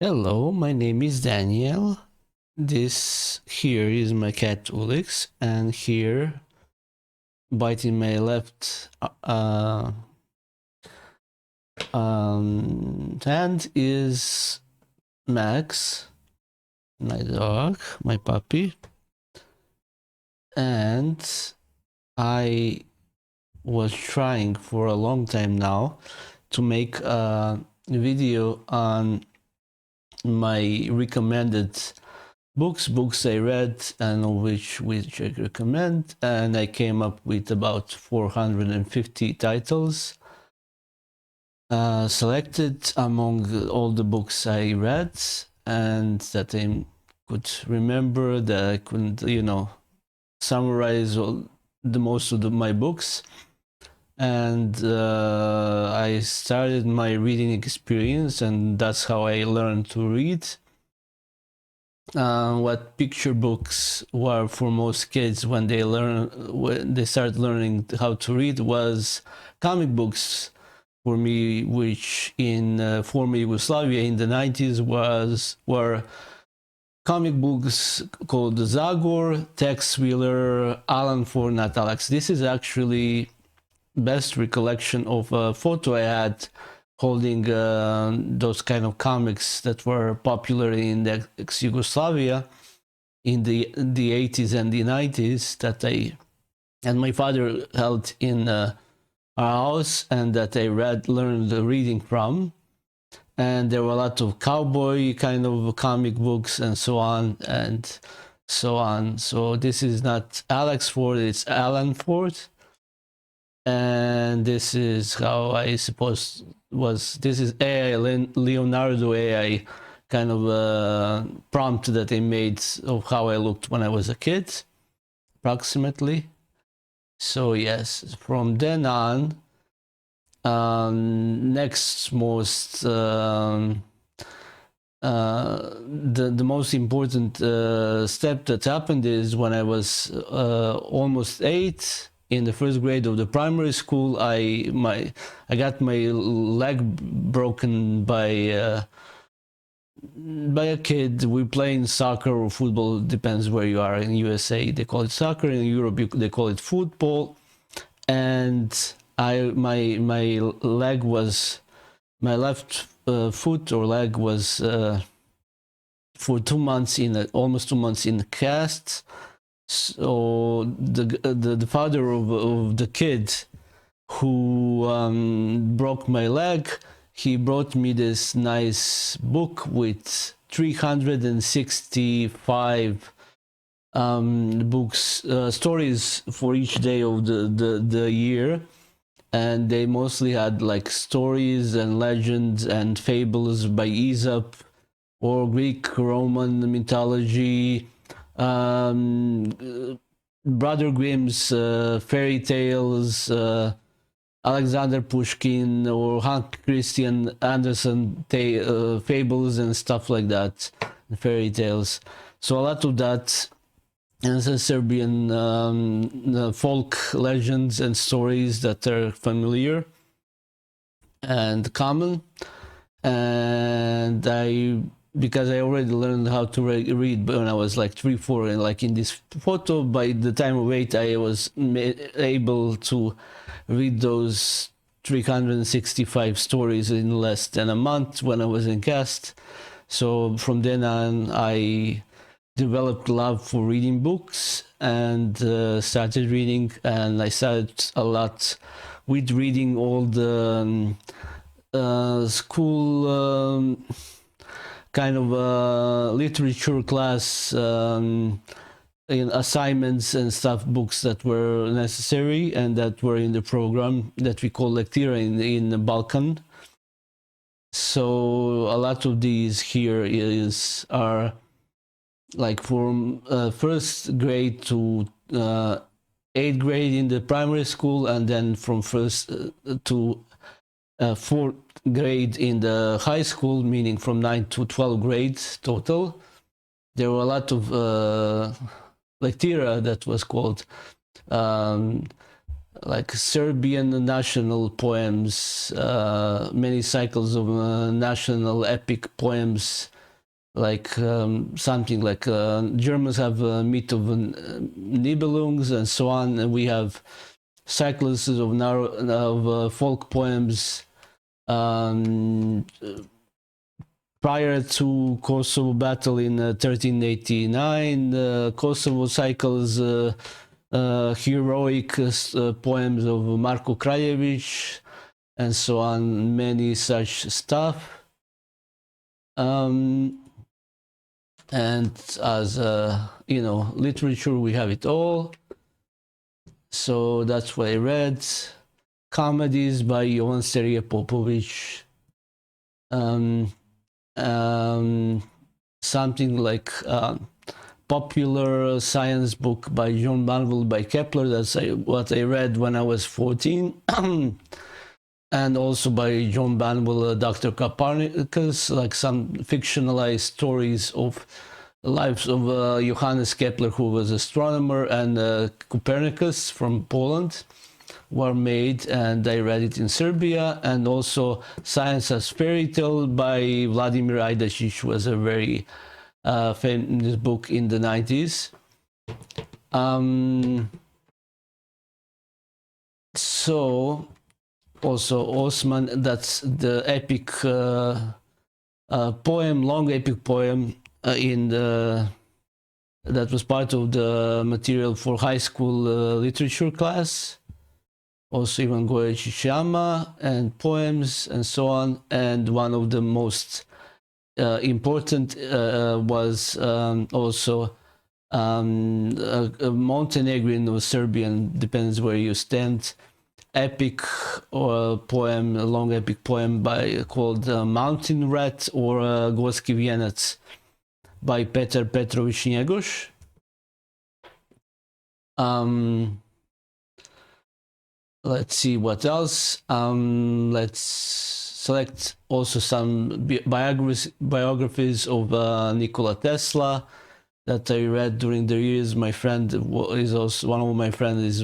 Hello, my name is Daniel. This here is my cat Ulix, and here, biting my left hand is Max, my dog, my puppy, and I was trying for a long time now to make a video on my recommended books I read and which I recommend, and I came up with about 450 titles selected among all the books I read and that I could remember, that I couldn't, summarize the most of my books. And I started my reading experience, and that's how I learned to read. What picture books were for most kids when they started learning how to read was comic books for me, which in former Yugoslavia in the 90s were comic books called Zagor, Tex Wheeler, Alan Ford, not Alex. This is actually best recollection of a photo I had holding those kind of comics that were popular in the ex-Yugoslavia in the 80s and the 90s that I and my father held in our house, and that I learned reading from. And there were a lot of cowboy kind of comic books and so on and so on. So this is not Alex Ford, it's Alan Ford. And this is how I suppose this is AI, Leonardo AI kind of prompt that I made of how I looked when I was a kid, approximately. So yes, from then on, next most the most important step that happened is when I was almost 8. In the first grade of the primary school, I got my leg broken by a kid. We playing soccer or football, depends where you are. In USA they call it soccer, in Europe they call it football. And my leg was, my left foot or leg was for 2 months almost 2 months in a cast. So the father of the kid who broke my leg, he brought me this nice book with 365 books, stories for each day of the year. And they mostly had like stories and legends and fables by Aesop or Greek, Roman mythology, Brother Grimm's fairy tales, Alexander Pushkin or Hans Christian Andersen fables and stuff like that, fairy tales. So a lot of that, and some Serbian folk legends and stories that are familiar and common. And because I already learned how to read when I was like 3, 4, and like in this photo, by the time of 8, I was able to read those 365 stories in less than a month when I was in cast. So from then on, I developed love for reading books and started reading, and I started a lot with reading all the school kind of literature class in assignments and stuff, books that were necessary and that were in the program that we call Lectira in the Balkan. So a lot of these here are like from first grade to 8th grade in the primary school, and then from first to 4th grade in the high school, meaning from 9th to 12th grade total. There were a lot of lectira that was called like Serbian national poems, many cycles of national epic poems, like something like Germans have a myth of Nibelungs and so on, and we have cycles of folk poems prior to Kosovo battle in 1389. Kosovo cycles heroic poems of Marko Kraljević and so on, many such stuff. And as literature, we have it all. So that's what I read. Comedies by Jovan Serije Popović. Something like popular science book by John Banville by Kepler. That's what I read when I was 14. And also by John Banville, Dr. Copernicus, like some fictionalized stories of lives of Johannes Kepler, who was astronomer, and Copernicus from Poland were made, and I read it in Serbia. And also Science as Fairy Tale by Vladimir Ajdašić was a very famous book in the 90s. So also Osman, that's the epic poem, long epic poem that was part of the material for high school literature class. Also Ivan Gojić Shama and poems and so on. And one of the most important was also a Montenegrin or Serbian, depends where you stand, epic or poem, a long epic poem called Mountain Rat or Gorski Vienac by Petar Petrović Njegoš. Let's see what else. Let's select also some biographies of Nikola Tesla that I read during the years. My friend is also one of my friends is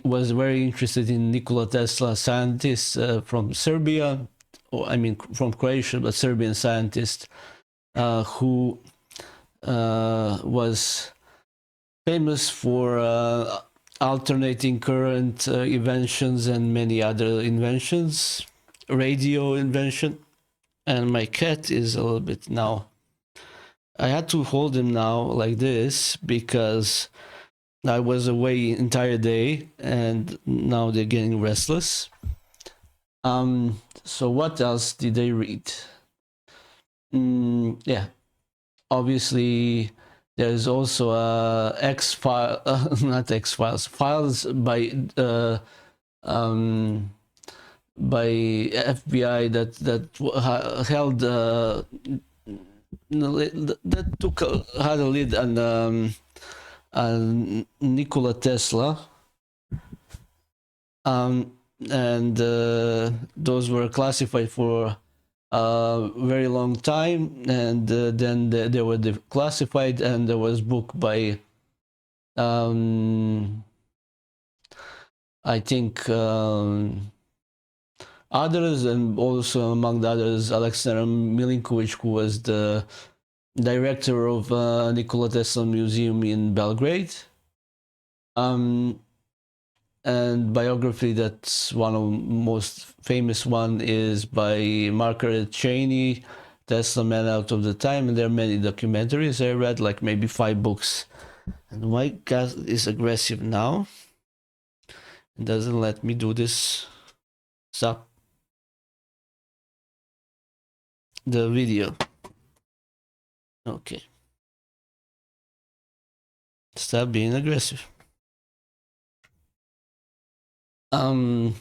was very interested in Nikola Tesla, scientist from Serbia, or I mean from Croatia, but Serbian scientist who was famous for alternating current inventions and many other inventions, radio invention. And my cat is a little bit now, I had to hold him now like this because I was away entire day and now they're getting restless. So what else did I read? Yeah, obviously there's also files by FBI that held that had a lid on Nikola Tesla, and those were classified for a very long time, and then they were declassified, and there was book by I think others, and also among the others Alexander Milinkovic, who was the director of Nikola Tesla Museum in Belgrade. And biography, that's one of the most famous one, is by Margaret Cheney, Tesla Man Out of the Time, and there are many documentaries I read, like maybe 5 books. And my cat is aggressive now. It doesn't let me do this. Stop the video. Okay. Stop being aggressive. I don't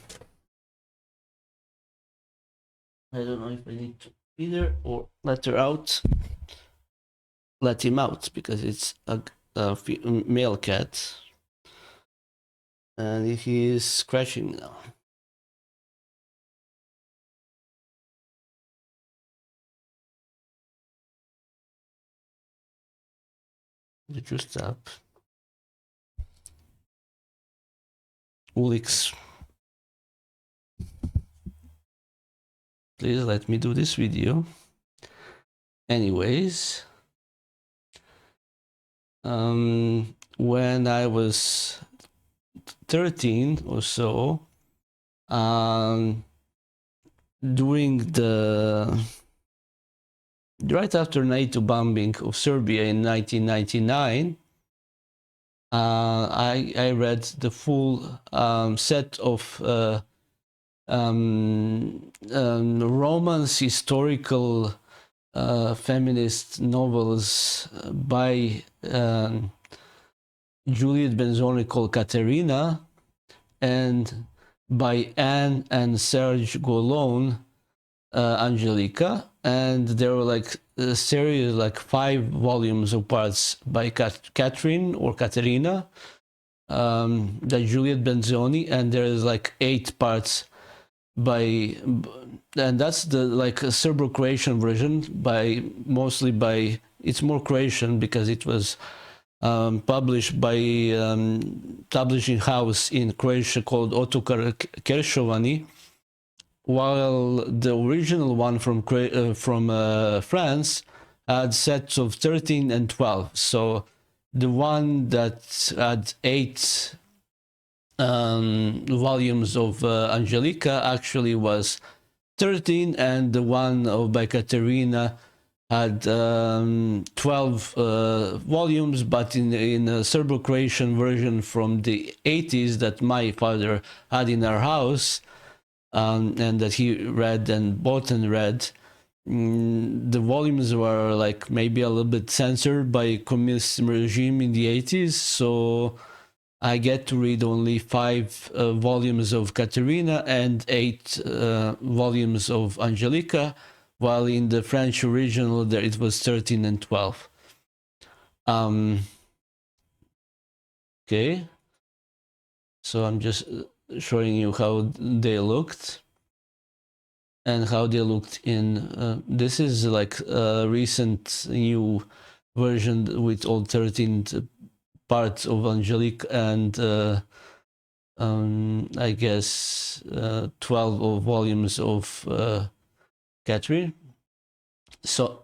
know if I need to feed her or let her out. Let him out because it's a male cat. And he is scratching now. Did you stop? Ulix. Please let me do this video. Anyways, when I was 13 or so, during the right after NATO bombing of Serbia in 1999, I read the full set of romance historical feminist novels by Juliette Benzoni called Katherine, and by Anne and Serge Golon, Angélique, and there were like a series, like 5 volumes of parts by Katherine or Katherine, the Juliette Benzoni, and there is like 8 parts by, and that's the like a Serbo-Croatian version by mostly by, it's more Croatian because it was published by publishing house in Croatia called Oto Keršovani, while the original one from France had sets of 13 and 12. So the one that had 8 volumes of Angélique actually was 13, and the one by Katherine had 12 volumes, but in a Serbo-Croatian version from the 80s that my father had in our house, and that he read and bought and read. The volumes were like maybe a little bit censored by communist regime in the 80s, so I get to read only 5 volumes of Katherine and 8 volumes of Angélique, while in the French original there it was 13 and 12. Okay, so I'm just showing you how they looked and how they looked in this is like a recent new version with all 13 parts of Angélique and I guess 12 volumes of Katherine. So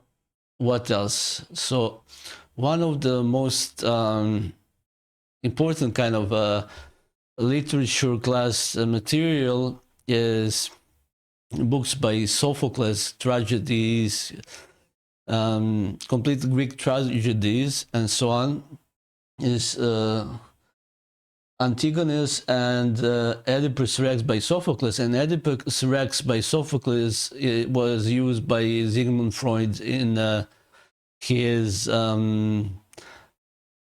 what else? So one of the most important kind of literature class material is books by Sophocles, tragedies, complete Greek tragedies, and so on, is Antigonus and Oedipus Rex by Sophocles. And Oedipus Rex by Sophocles was used by Sigmund Freud in his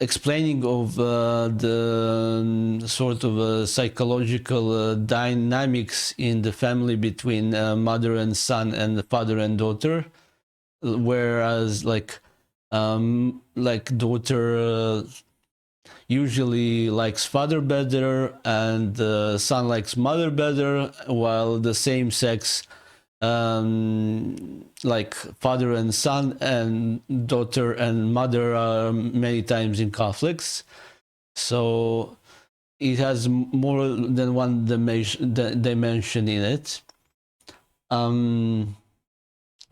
explaining of the sort of psychological dynamics in the family between mother and son and father and daughter, whereas like daughter usually likes father better and son likes mother better, while the same sex like father and son and daughter and mother are many times in conflicts. So it has more than one dimension in it.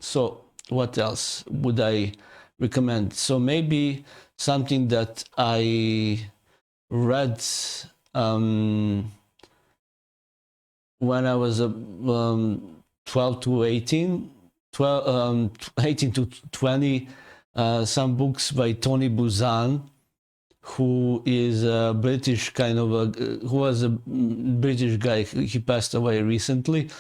So what else would I recommend? So maybe something that I read when I was 12 to 18, 18 to 20, some books by Tony Buzan, who is a British kind of who was a British guy. He passed away recently,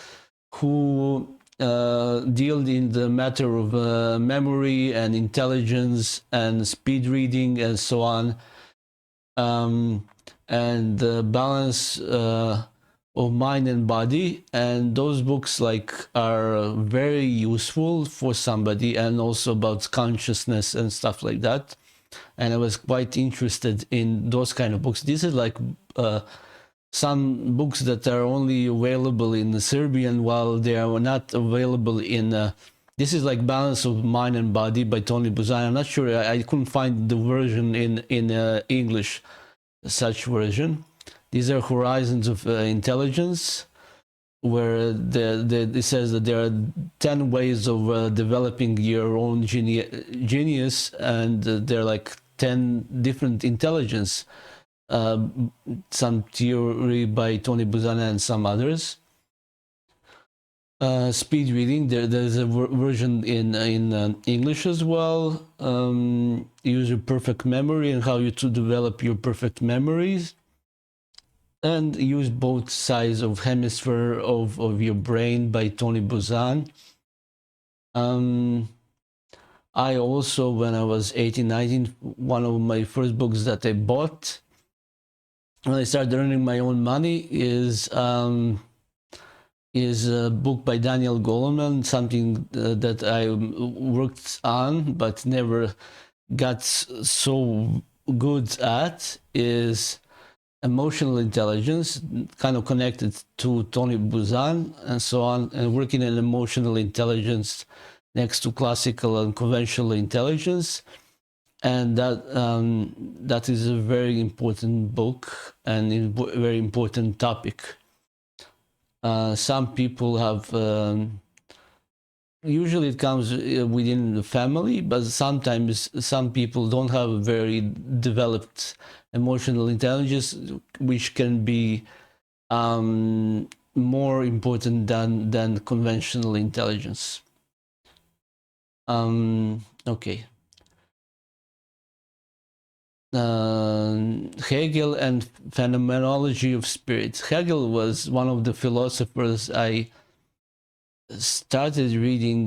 who dealt in the matter of memory and intelligence and speed reading and so on, and the balance of mind and body. And those books like are very useful for somebody, and also about consciousness and stuff like that. And I was quite interested in those kind of books. This is like some books that are only available in the Serbian, while they are not available in this is like Balance of Mind and Body by Tony Buzan. I'm not sure, I couldn't find the version in English, such version. These are horizons of intelligence, where it says that there are 10 ways of developing your own genius, and they're like 10 different intelligence. Some theory by Tony Buzan and some others. Speed reading, there's a version in English as well. Use your perfect memory and how you to develop your perfect memories, and use both sides of hemisphere of your brain by Tony Buzan. I also, when I was 18, 19, one of my first books that I bought when I started earning my own money is a book by Daniel Goleman, something that I worked on but never got so good at, is emotional intelligence, kind of connected to Tony Buzan and so on, and working in emotional intelligence next to classical and conventional intelligence. And that is a very important book and a very important topic. Some people have, usually it comes within the family, but sometimes some people don't have a very developed emotional intelligence, which can be more important than conventional intelligence. Okay. Hegel and phenomenology of spirit. Hegel was one of the philosophers I started reading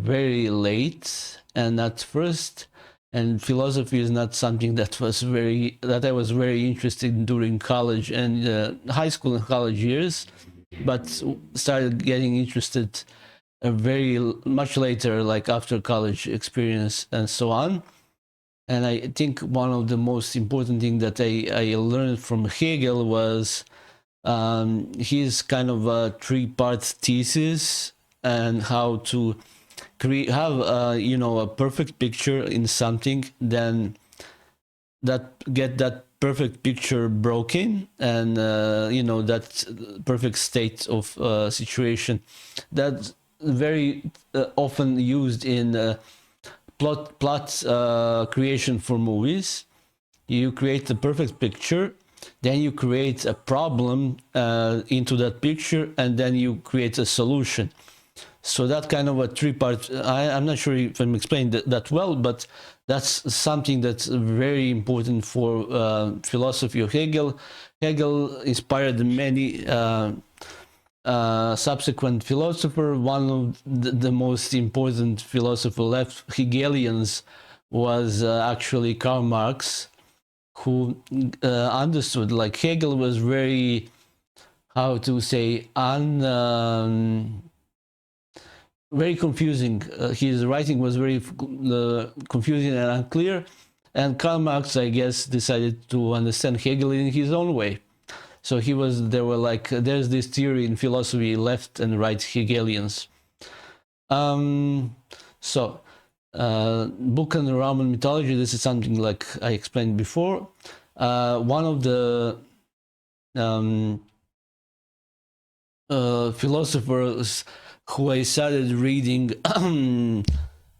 very late and at first, and philosophy is not something that I was very interested in during college and high school and college years, but started getting interested very much later, like after college experience and so on. And I think one of the most important things that I learned from Hegel was his kind of a three-part thesis and how to have a perfect picture in something, then get that perfect picture broken, and that perfect state of situation that's very often used in plot creation for movies. You create the perfect picture, then you create a problem into that picture, and then you create a solution. So that kind of a three-part, I'm not sure if I'm explaining that well, but that's something that's very important for philosophy of Hegel. Hegel inspired many subsequent philosopher. One of the most important philosopher left Hegelians was actually Karl Marx, who understood, like, Hegel was very, how to say, very confusing. His writing was very confusing and unclear, and Karl Marx, I guess, decided to understand Hegel in his own way. So there's this theory in philosophy, left and right Hegelians. Book on the Roman mythology, this is something like I explained before. One of the philosophers who I started reading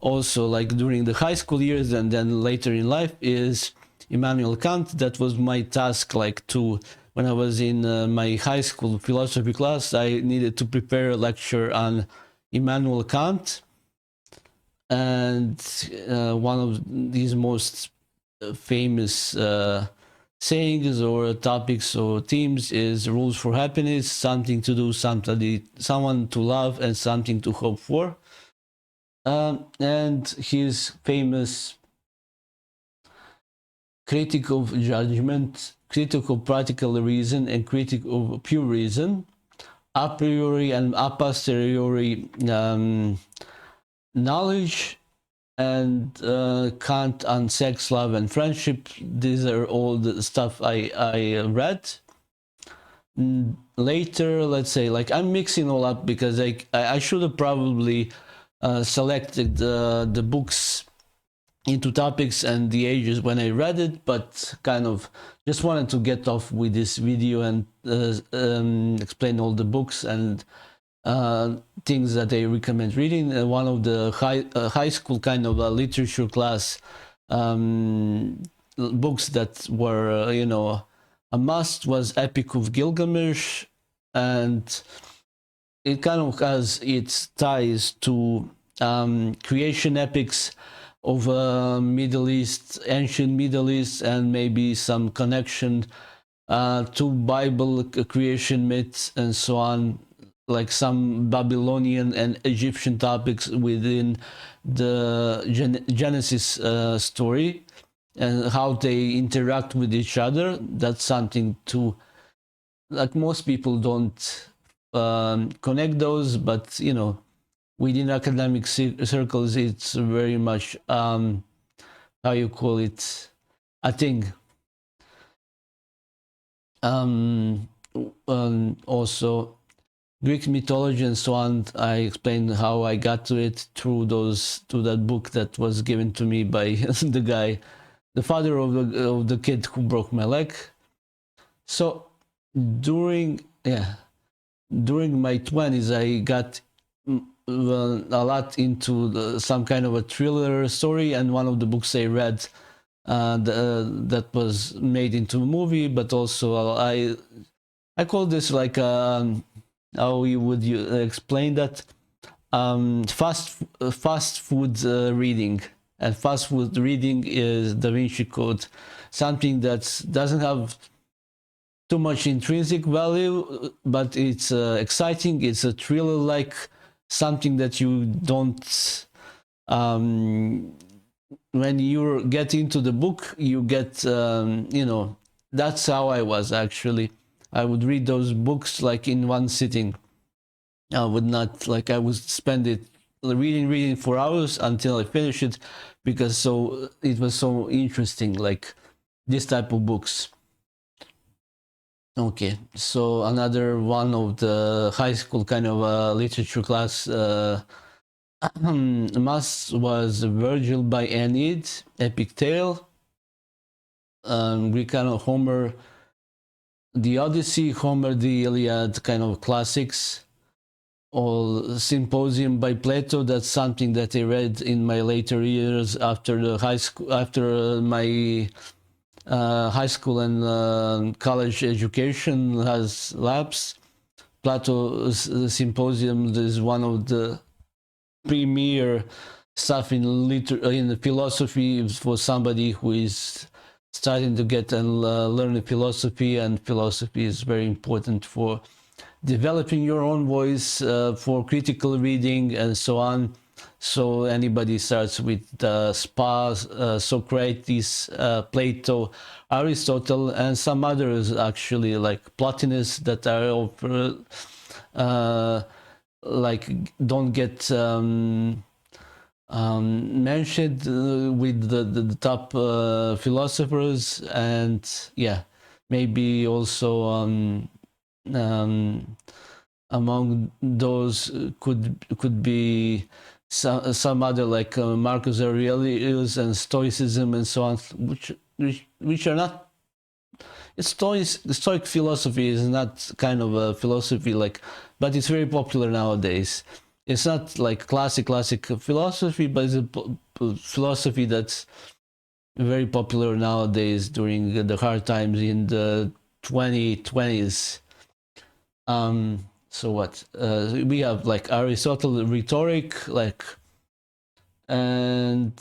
also like during the high school years and then later in life is Immanuel Kant. That was my task, like, when I was in my high school philosophy class, I needed to prepare a lecture on Immanuel Kant. And one of these most famous sayings or topics or themes is rules for happiness: something to do, someone to love, and something to hope for. And his famous critic of judgment, critic of practical reason, and critic of pure reason, a priori and a posteriori knowledge, and Kant on sex, love, and friendship. These are all the stuff I read. Later, let's say, like, I'm mixing all up because I should have probably selected the books into topics and the ages when I read it, but kind of just wanted to get off with this video and explain all the books and things that I recommend reading. One of the high school kind of literature class books that were a must was Epic of Gilgamesh, and it kind of has its ties to creation epics of Middle East, ancient Middle East, and maybe some connection to Bible creation myths and so on, like some Babylonian and Egyptian topics within the Genesis story and how they interact with each other. That's something to, like, most people don't connect those, but within academic circles, it's very much how you call it, a thing. Also, Greek mythology and so on. I explained how I got to it through that book that was given to me by the guy, the father of the kid who broke my leg. So during my 20s, I got a lot into some kind of a thriller story, and one of the books I read that was made into a movie, but also I call this like how you would explain that, fast food reading. And fast food reading is Da Vinci Code, something that doesn't have too much intrinsic value, but it's exciting. It's a thriller, like something that you don't. When you get into the book, you get, that's how I was actually. I would read those books like in one sitting. I would not, like, I would spend it reading for hours until I finish it, because it was so interesting, like this type of books. Okay, so another one of the high school kind of literature class must was Virgil by Aeneid, epic tale. Greek kind of Homer, the Odyssey, Homer, the Iliad, kind of classics. Or Symposium by Plato. That's something that I read in my later years after the high school, after my high school and college education has lapsed. Plato's Symposium is one of the premier stuff in philosophy for somebody who is starting to get and learn philosophy, and philosophy is very important for developing your own voice, for critical reading and so on. So anybody starts with Socrates, Plato, Aristotle, and some others actually, like Plotinus, that are like don't get mentioned with the top philosophers, and maybe also among those could be some other, like Marcus Aurelius and Stoicism and so on, which are not. Stoic philosophy is not kind of a philosophy, but it's very popular nowadays. It's not like classic philosophy, but it's a philosophy that's very popular nowadays during the hard times in the 2020s. So what we have, like Aristotle, rhetoric, and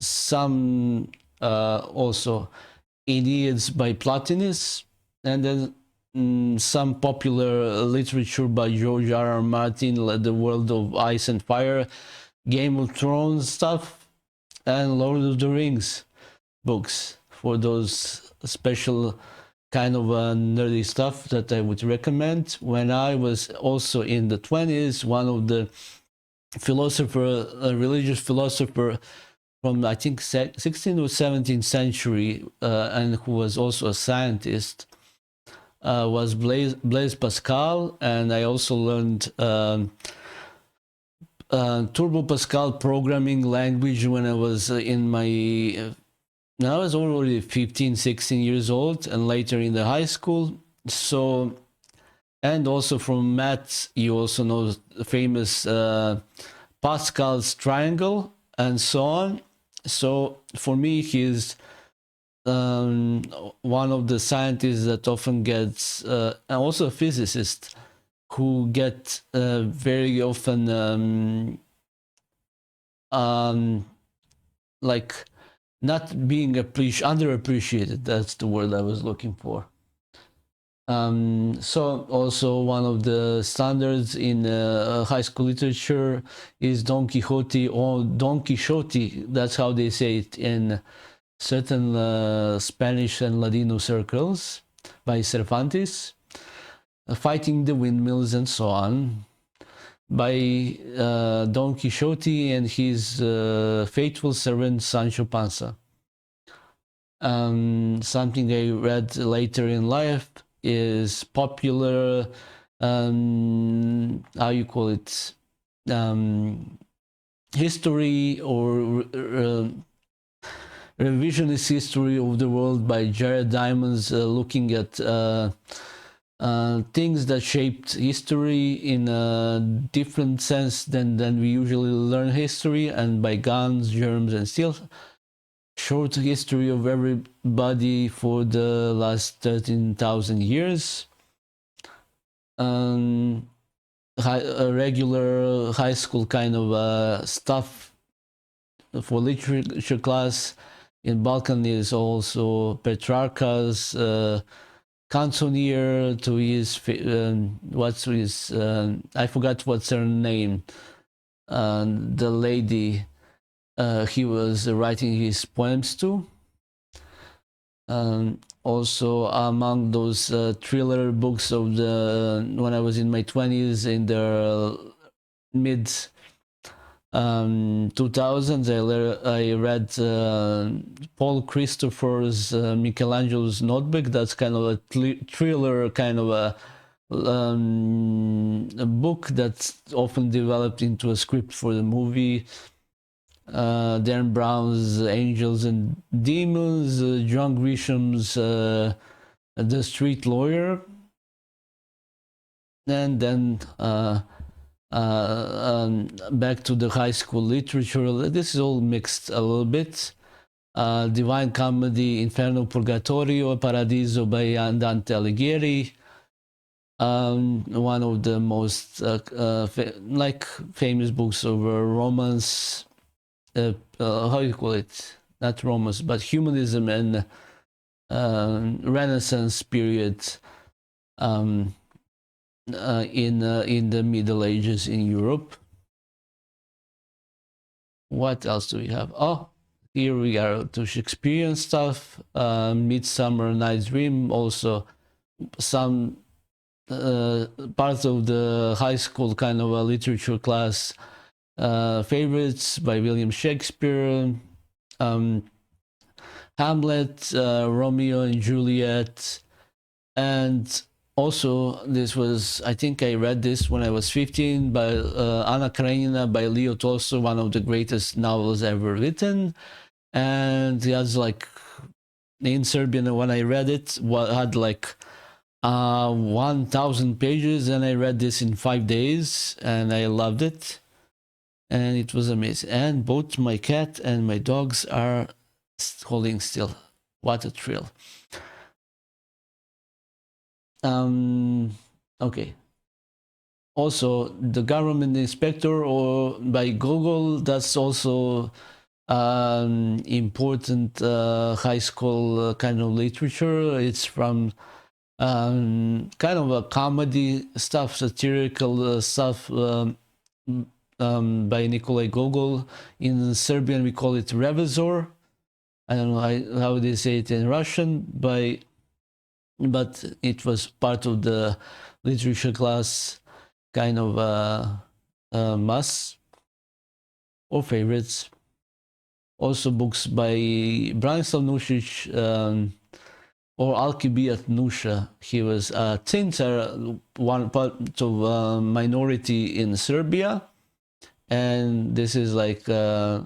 some also Aeneid by Plotinus, and then some popular literature by George R.R. Martin, like The World of Ice and Fire, Game of Thrones stuff, and Lord of the Rings books, for those special kind of nerdy stuff that I would recommend. When I was also in the 20s, one of the religious philosopher from, I think, 16th or 17th century, and who was also a scientist, was Blaise Pascal. And I also learned Turbo Pascal programming language when I was in my I was already 15, 16 years old, and later in the high school. So, and also from maths, you also know the famous Pascal's triangle and so on. So for me, he's one of the scientists that often gets, and also a physicist, who get very often like not being underappreciated. That's the word I was looking for. So also one of the standards in high school literature is Don Quixote, or Don Quixote. That's how they say it in certain Spanish and Ladino circles, by Cervantes. Fighting the windmills and so on, by Don Quixote and his faithful servant Sancho Panza. Something I read later in life is popular, how you call it, history or revisionist history of the world by Jared Diamonds, looking at things that shaped history in a different sense than we usually learn history, and by guns, germs, and steel. Short history of everybody for the last 13,000 years. A regular high school kind of stuff for literature class in Balkan is also Petrarca's canzonier to his what's his I forgot what's her name, the lady he was writing his poems to. Also among those thriller books of the when I was in my 20s, in the mid 2000s, I read Paul Christopher's Michelangelo's Notebook. That's kind of a thriller, kind of a book that's often developed into a script for the movie. Dan Brown's Angels and Demons, John Grisham's The Street Lawyer, and then back to the high school literature. This is all mixed a little bit. Divine Comedy, Inferno, Purgatorio, Paradiso by Dante Alighieri. One of the most famous books of romance. How you call it? Not romance, but humanism and Renaissance period in the Middle Ages in Europe. What else do we have? Oh, here we are to Shakespearean stuff. Midsummer Night's Dream. Also, some parts of the high school kind of a literature class. Favorites by William Shakespeare, Hamlet, Romeo and Juliet, and also this was, I think I read this when I was 15, by Anna Karenina by Leo Tolstoy, one of the greatest novels ever written. And it has like, in Serbian when I read it, had like 1,000 pages, and I read this in 5 days and I loved it. And it was amazing. And both my cat and my dogs are holding still. What a thrill. Okay. Also, The Government Inspector, or by Gogol, that's also important high school kind of literature. It's from kind of a comedy stuff, satirical stuff, by Nikola Gogol. In Serbian we call it Revizor. I don't know how they say it in Russian, but it was part of the literature class kind of must or favorites. Also books by Branislav Nušić, or Alkibiat Nusha. He was a Cincar, one part of a minority in Serbia. and this is like a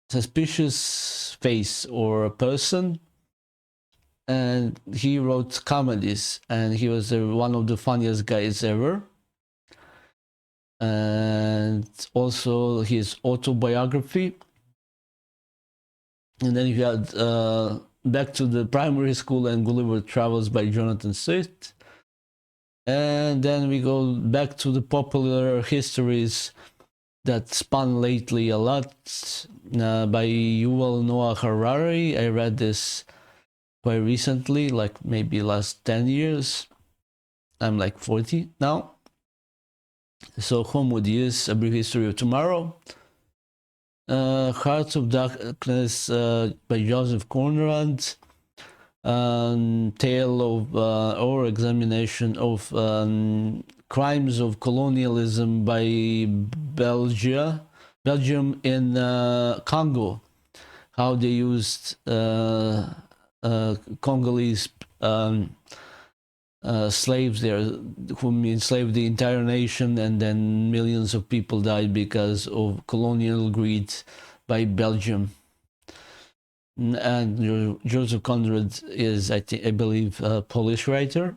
suspicious face or a person, and he wrote comedies, and he was one of the funniest guys ever. And also his autobiography. And then you had Back to the Primary School and Gulliver Travels by Jonathan Sacks. And then we go back to the popular histories that spun lately a lot by Yuval Noah Harari. I read this quite recently, like maybe last 10 years. I'm like 40 now. So Homo Deus, A Brief History of Tomorrow. Hearts of Darkness by Joseph Conrad. Tale of or examination of crimes of colonialism by Belgium in Congo. How they used Congolese slaves there, whom enslaved the entire nation, and then millions of people died because of colonial greed by Belgium. And Joseph Conrad is, I believe, a Polish writer.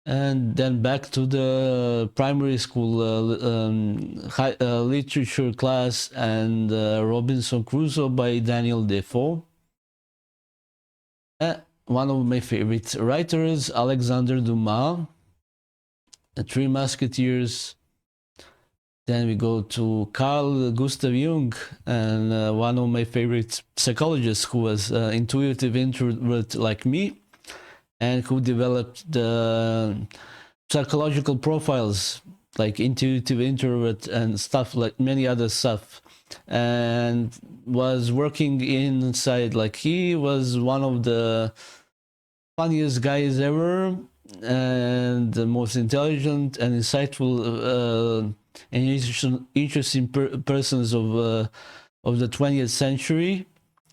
And then back to the primary school literature class, and Robinson Crusoe by Daniel Defoe. One of my favorite writers, Alexander Dumas, The Three Musketeers. Then we go to Carl Gustav Jung, and one of my favorite psychologists who was intuitive introvert like me, and who developed the psychological profiles like intuitive introvert and stuff, like many other stuff, and was working inside, like he was one of the funniest guys ever, and the most intelligent and insightful and interesting persons of the 20th century,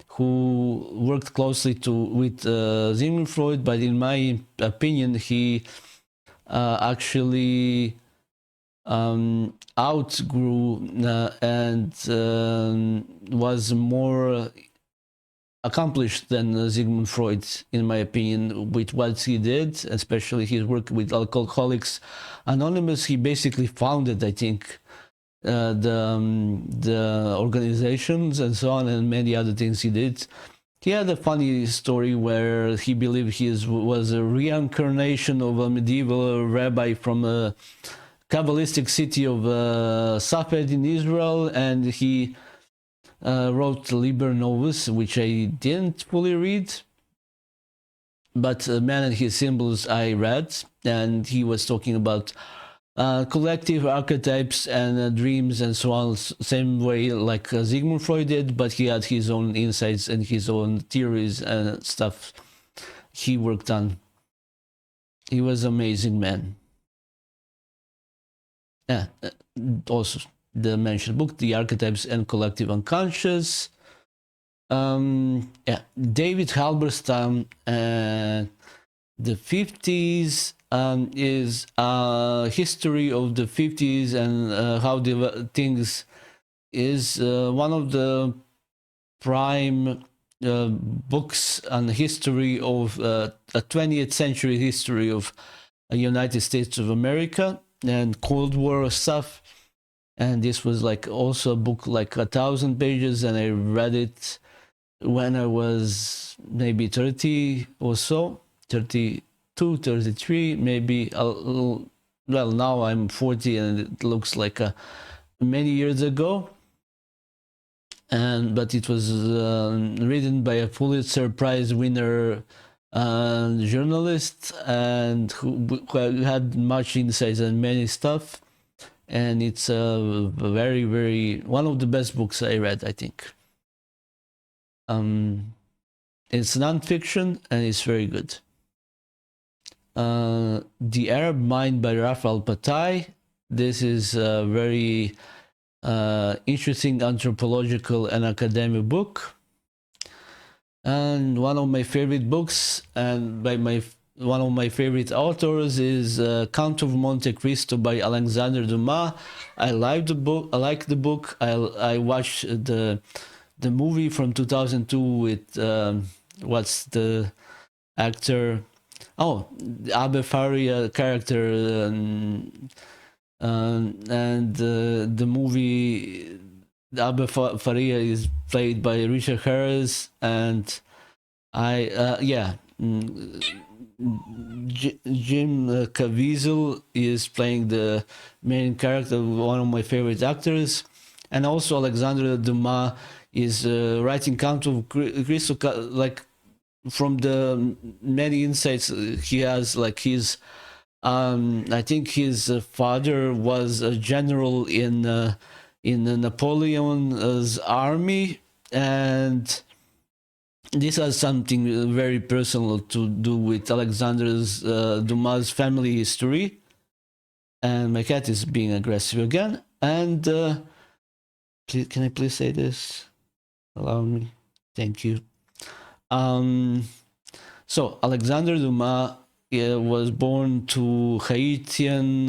who worked closely with Sigmund Freud, but in my opinion, he actually outgrew and was more accomplished than Sigmund Freud, in my opinion, with what he did, especially his work with Alcoholics Anonymous. He basically founded, I think, the organizations and so on, and many other things he did. He had a funny story where he believed he was a reincarnation of a medieval rabbi from a Kabbalistic city of Safed in Israel, and he wrote Liber Novus, which I didn't fully read, but Man and His Symbols I read, and he was talking about collective archetypes and dreams and so on, same way like Sigmund Freud did, but he had his own insights and his own theories and stuff he worked on. He was an amazing man. Yeah, also the mentioned book, The Archetypes and Collective Unconscious. David Halberstam, the 50s is a history of the 50s and how the things is one of the prime books on history of a 20th century history of the United States of America and Cold War stuff. And this was like also a book like 1,000 pages, and I read it when I was maybe 30 or so, 32, 33, maybe a little. Well, now I'm 40 and it looks like many years ago. But it was written by a Pulitzer Prize winner journalist, and who had much insights and many stuff. And it's a very, very, one of the best books I read, I think. It's non-fiction and it's very good. The Arab Mind by Raphael Patai. This is a very interesting anthropological and academic book. And one of my favorite books, and by my one of my favorite authors is Count of Monte Cristo by Alexander Dumas. I like the book. I watched the movie from 2002 with what's the actor? Oh, Abe Faria character, and the movie Abe Faria is played by Richard Harris, and Jim Caviezel is playing the main character, one of my favorite actors, and also Alexandre Dumas is writing Count of Cristo, like from the many insights he has, like his I think his father was a general in Napoleon's army, and this has something very personal to do with Alexander's Dumas' family history. And my cat is being aggressive again. And can I please say this? Allow me. Thank you. So Alexander Dumas was born to Haitian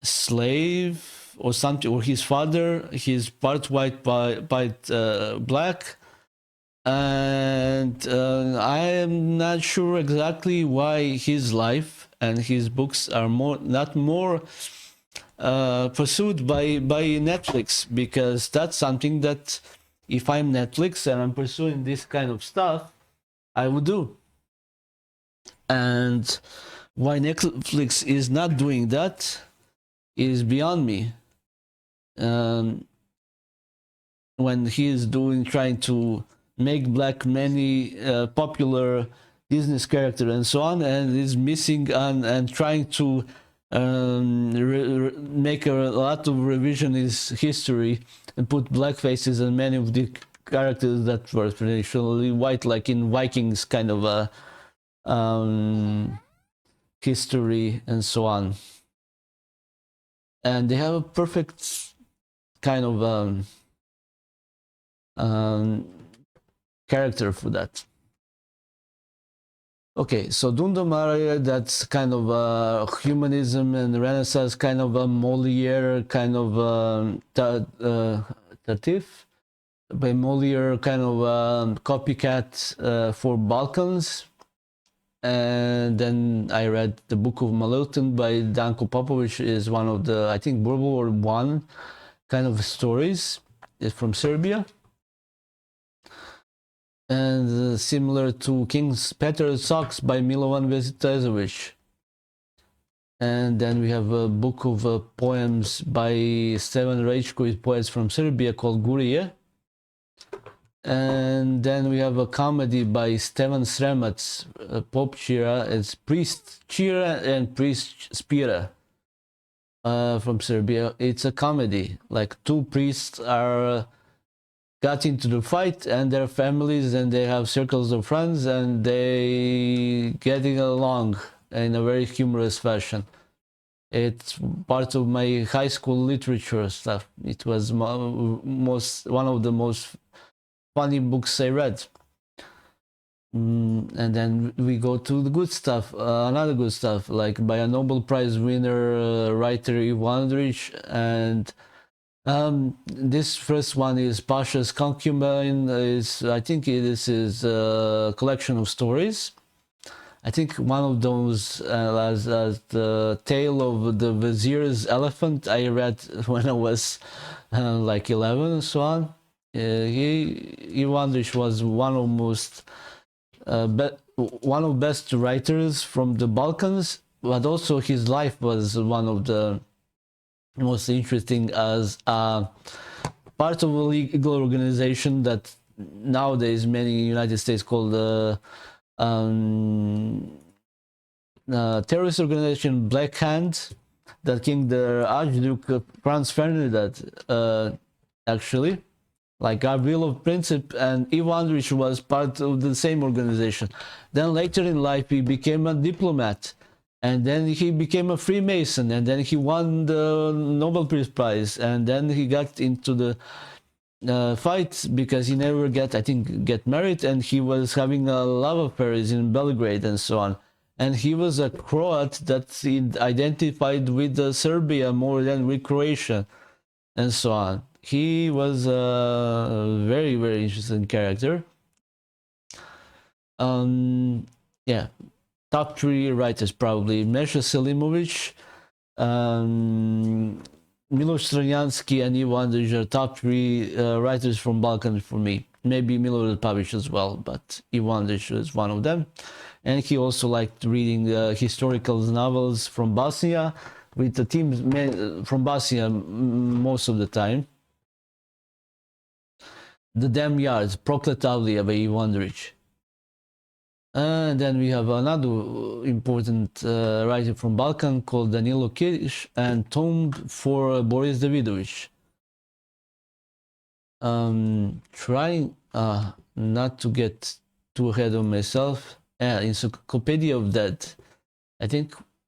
slave or something, or his father. He's part white, part black. And I am not sure exactly why his life and his books are not more pursued by Netflix, because that's something that if I'm Netflix and I'm pursuing this kind of stuff, I would do. And why Netflix is not doing that is beyond me. When he is trying to make black many popular Disney character and so on, and is missing and trying to make a lot of revisionist history and put black faces on many of the characters that were traditionally white, like in Vikings kind of a history and so on. And they have a perfect kind of character for that. Okay, so Dundamare, that's kind of humanism and Renaissance, kind of a Moliere, kind of Tatif, by Moliere, kind of copycat for Balkans. And then I read the Book of Malutun by Danko Popovic, is one of the, I think, World War I kind of stories. It's from Serbia. And similar to King's Peter Socks by Milovan Vesitezovic. And then we have a book of poems by Stevan Rajković, poets from Serbia, called Gurije. And then we have a comedy by Stevan Sremac, Pop Čira. It's Priest Čira and Priest Spira from Serbia. It's a comedy, like two priests are got into the fight and their families, and they have circles of friends, and they getting along in a very humorous fashion. It's part of my high school literature stuff. It was one of the most funny books I read. And then we go to the good stuff, another good stuff, like by a Nobel Prize winner, writer Ivan Andrić, and this first one is Pasha's Concubine. I think this is a collection of stories. I think one of those as the Tale of the Vizier's Elephant I read when I was like 11 and so on. Ivan Andrić was one of best writers from the Balkans, but also his life was one of the most interesting as part of a legal organization that nowadays many in the United States called the terrorist organization Black Hand, that King the Archduke Franz Ferdinand actually, like Gabriel of Princip, and Ivan Andrić was part of the same organization. Then later in life he became a diplomat, and then he became a Freemason, and then he won the Nobel Peace Prize, and then he got into the fight because he never get married, and he was having a love affairs in Belgrade and so on. And he was a Croat that he identified with Serbia more than with Croatia and so on. He was a very, very interesting character. Yeah, top 3 writers probably: Meša Selimović, Miloš Crnjanski, and Ivo Andrić are top 3 writers from Balkan for me. Maybe Milorad Pavić as well, but Ivo Andrić is one of them. And he also liked reading historical novels from Bosnia, with the teams from Bosnia most of the time. The Damn Yards, Prokletavlija by Ivo Andrić. And then we have another important writer from Balkan called Danilo Kiš, and Tomb for Boris Davidović. Trying not to get too ahead of myself. Encyclopedia of Dead.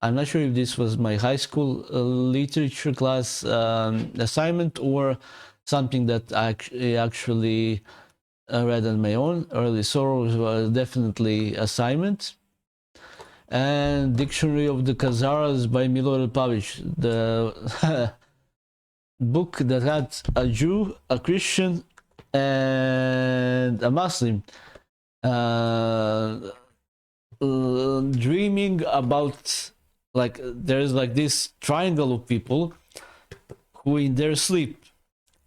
I'm not sure if this was my high school literature class assignment or something that I actually read on my own. Early Sorrows was definitely assignment. And Dictionary of the Khazars by Milorad Pavić, the book that had a Jew, a Christian, and a Muslim dreaming about, like, there's like this triangle of people who in their sleep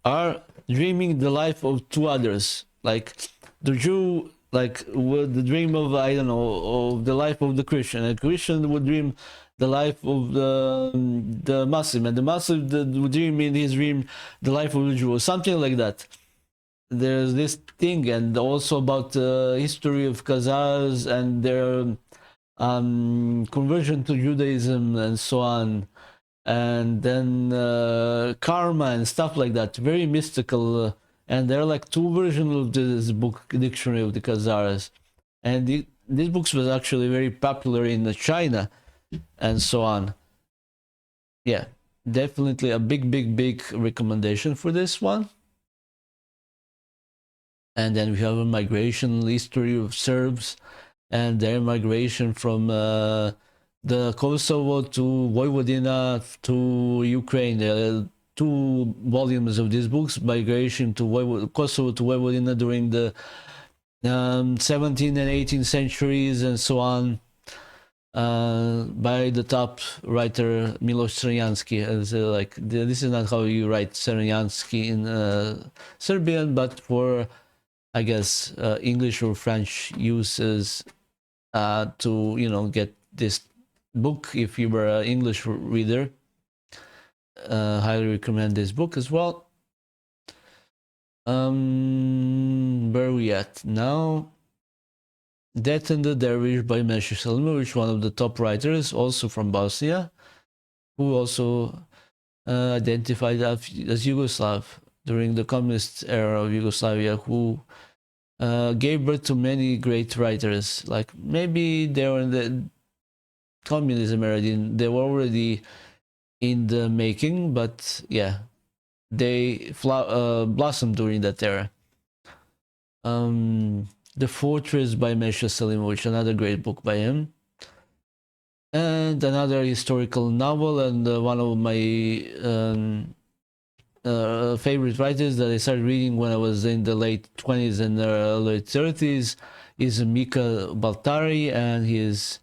are dreaming the life of 2 others. Like the Jew, like, would dream of, I don't know, of the life of the Christian, and Christian would dream the life of the Muslim, and the Muslim would dream in his dream the life of the Jew, or something like that. There's this thing, and also about the history of Khazars and their conversion to Judaism and so on, and then karma and stuff like that. Very mystical, and there are like 2 versions of this book, Dictionary of the Khazars, and this book was actually very popular in China and so on. Yeah, definitely a big recommendation for this one. And then we have a migration history of Serbs and their migration from the Kosovo to Vojvodina to Ukraine. There are 2 volumes of these books: migration to Kosovo to Vojvodina during the 17th and 18th centuries and so on, by the top writer Miloš Crnjanski. Like, this is not how you write Crnjanski in Serbian, but for, I guess, English or French uses to, get this book if you were an English reader. Highly recommend this book as well. Where are we at now? Death and the Dervish by Meša Selimović, one of the top writers, also from Bosnia, who also identified as Yugoslav during the communist era of Yugoslavia, who gave birth to many great writers. Like, maybe they were in the communism era, they were already in the making, but yeah, they blossomed during that era. The Fortress by Meša Selimović, another great book by him. And another historical novel, and one of my favorite writers that I started reading when I was in the late 20s and late 30s is Mika Baltari and his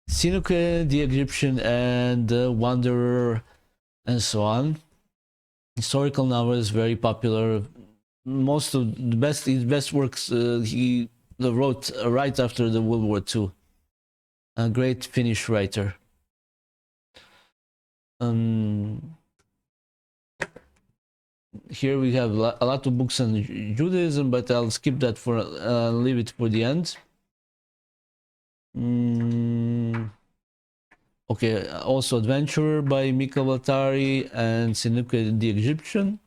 Sinuke, the Egyptian, and the Wanderer, and so on. Historical novels, very popular. Most of his best works he wrote right after the World War II. A great Finnish writer. Here we have a lot of books on Judaism, but I'll skip that for leave it for the end. Okay, also Adventurer by Mika Baltari and Sinuke the Egyptian.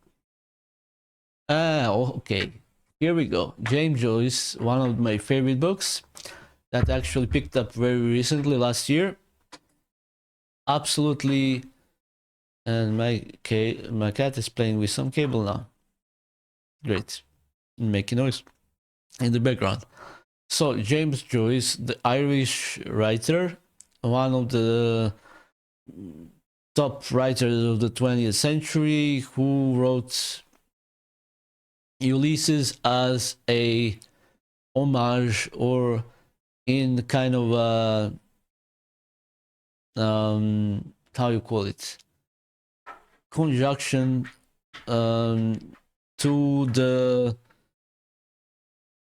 Okay, here we go. James Joyce, one of my favorite books that actually picked up very recently, last year. Absolutely. And my cat is playing with some cable now. Great. Making noise in the background. So James Joyce, the Irish writer, one of the top writers of the 20th century, who wrote Ulysses as a homage, or in kind of a how you call it, conjunction to the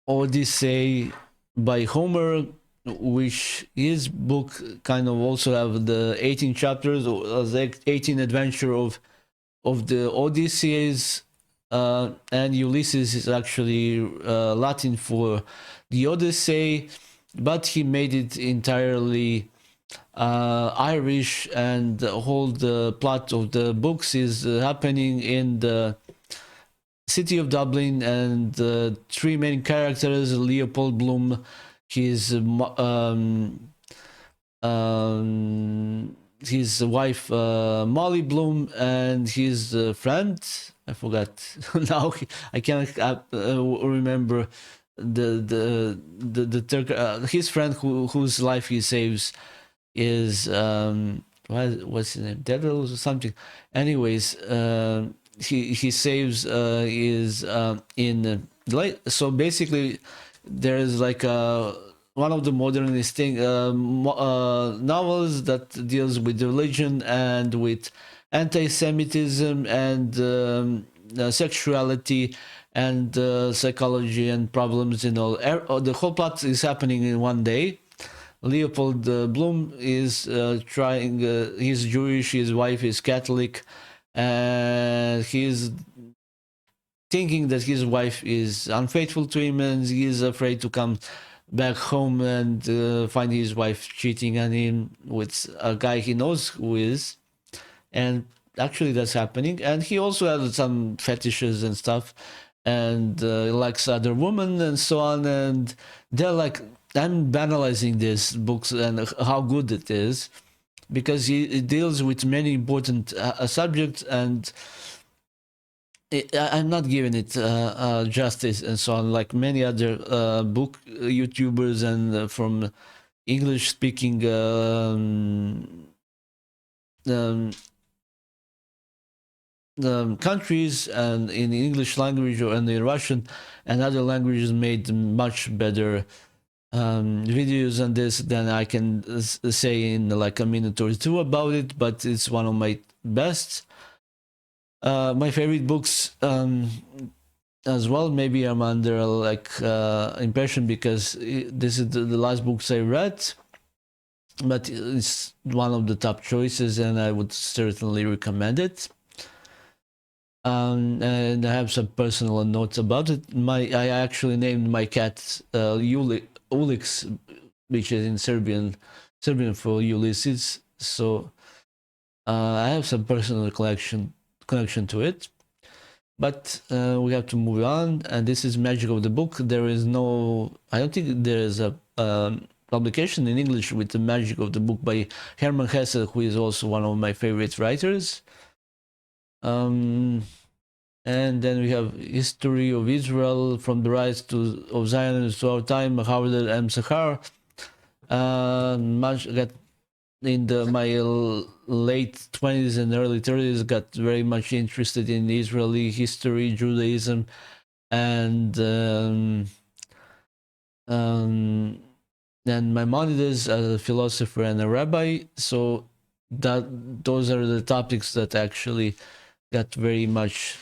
Odyssey by Homer, which his book kind of also have the 18 chapters, or the 18 adventure of the Odysseys, and Ulysses is actually Latin for the Odyssey, but he made it entirely Irish, and the whole plot of the books is happening in the city of Dublin, and the three main characters, Leopold Bloom, his wife Molly Bloom, and his friend, I forgot now, I can't remember the his friend whose life he saves is what's his name, Devil or something. Anyways, he saves is in so basically there is like one of the modernist novels that deals with religion and with anti-Semitism and sexuality and psychology and problems and all. The whole plot is happening in one day. Leopold Bloom is trying, he's Jewish, his wife is Catholic, and he's thinking that his wife is unfaithful to him, and he is afraid to come back home and find his wife cheating on him with a guy he knows who is. And actually that's happening, and he also has some fetishes and stuff, and likes other women and so on. And they're like, I'm banalizing this books and how good it is, because it deals with many important subjects, and I'm not giving it justice and so on, like many other book YouTubers and from English speaking countries, and in English language or in the Russian and other languages made much better videos on this than I can say in like a minute or two about it, but it's one of my best. My favorite books as well. Maybe I'm under like impression because this is the last books I read, but it's one of the top choices, and I would certainly recommend it. And I have some personal notes about it. I actually named my cat Ulix, which is in Serbian for Ulysses. So I have some personal connection to it. But we have to move on, and this is magic of the book. There is no, I don't think there is a publication in English with the magic of the book by Hermann Hesse, who is also one of my favorite writers. And then we have History of Israel from the Rise of Zionists to Our Time, Howard M. Sachar. In my late 20s and early 30s, got very much interested in Israeli history, Judaism, and Maimonides as a philosopher and a rabbi. So those are the topics that actually got very much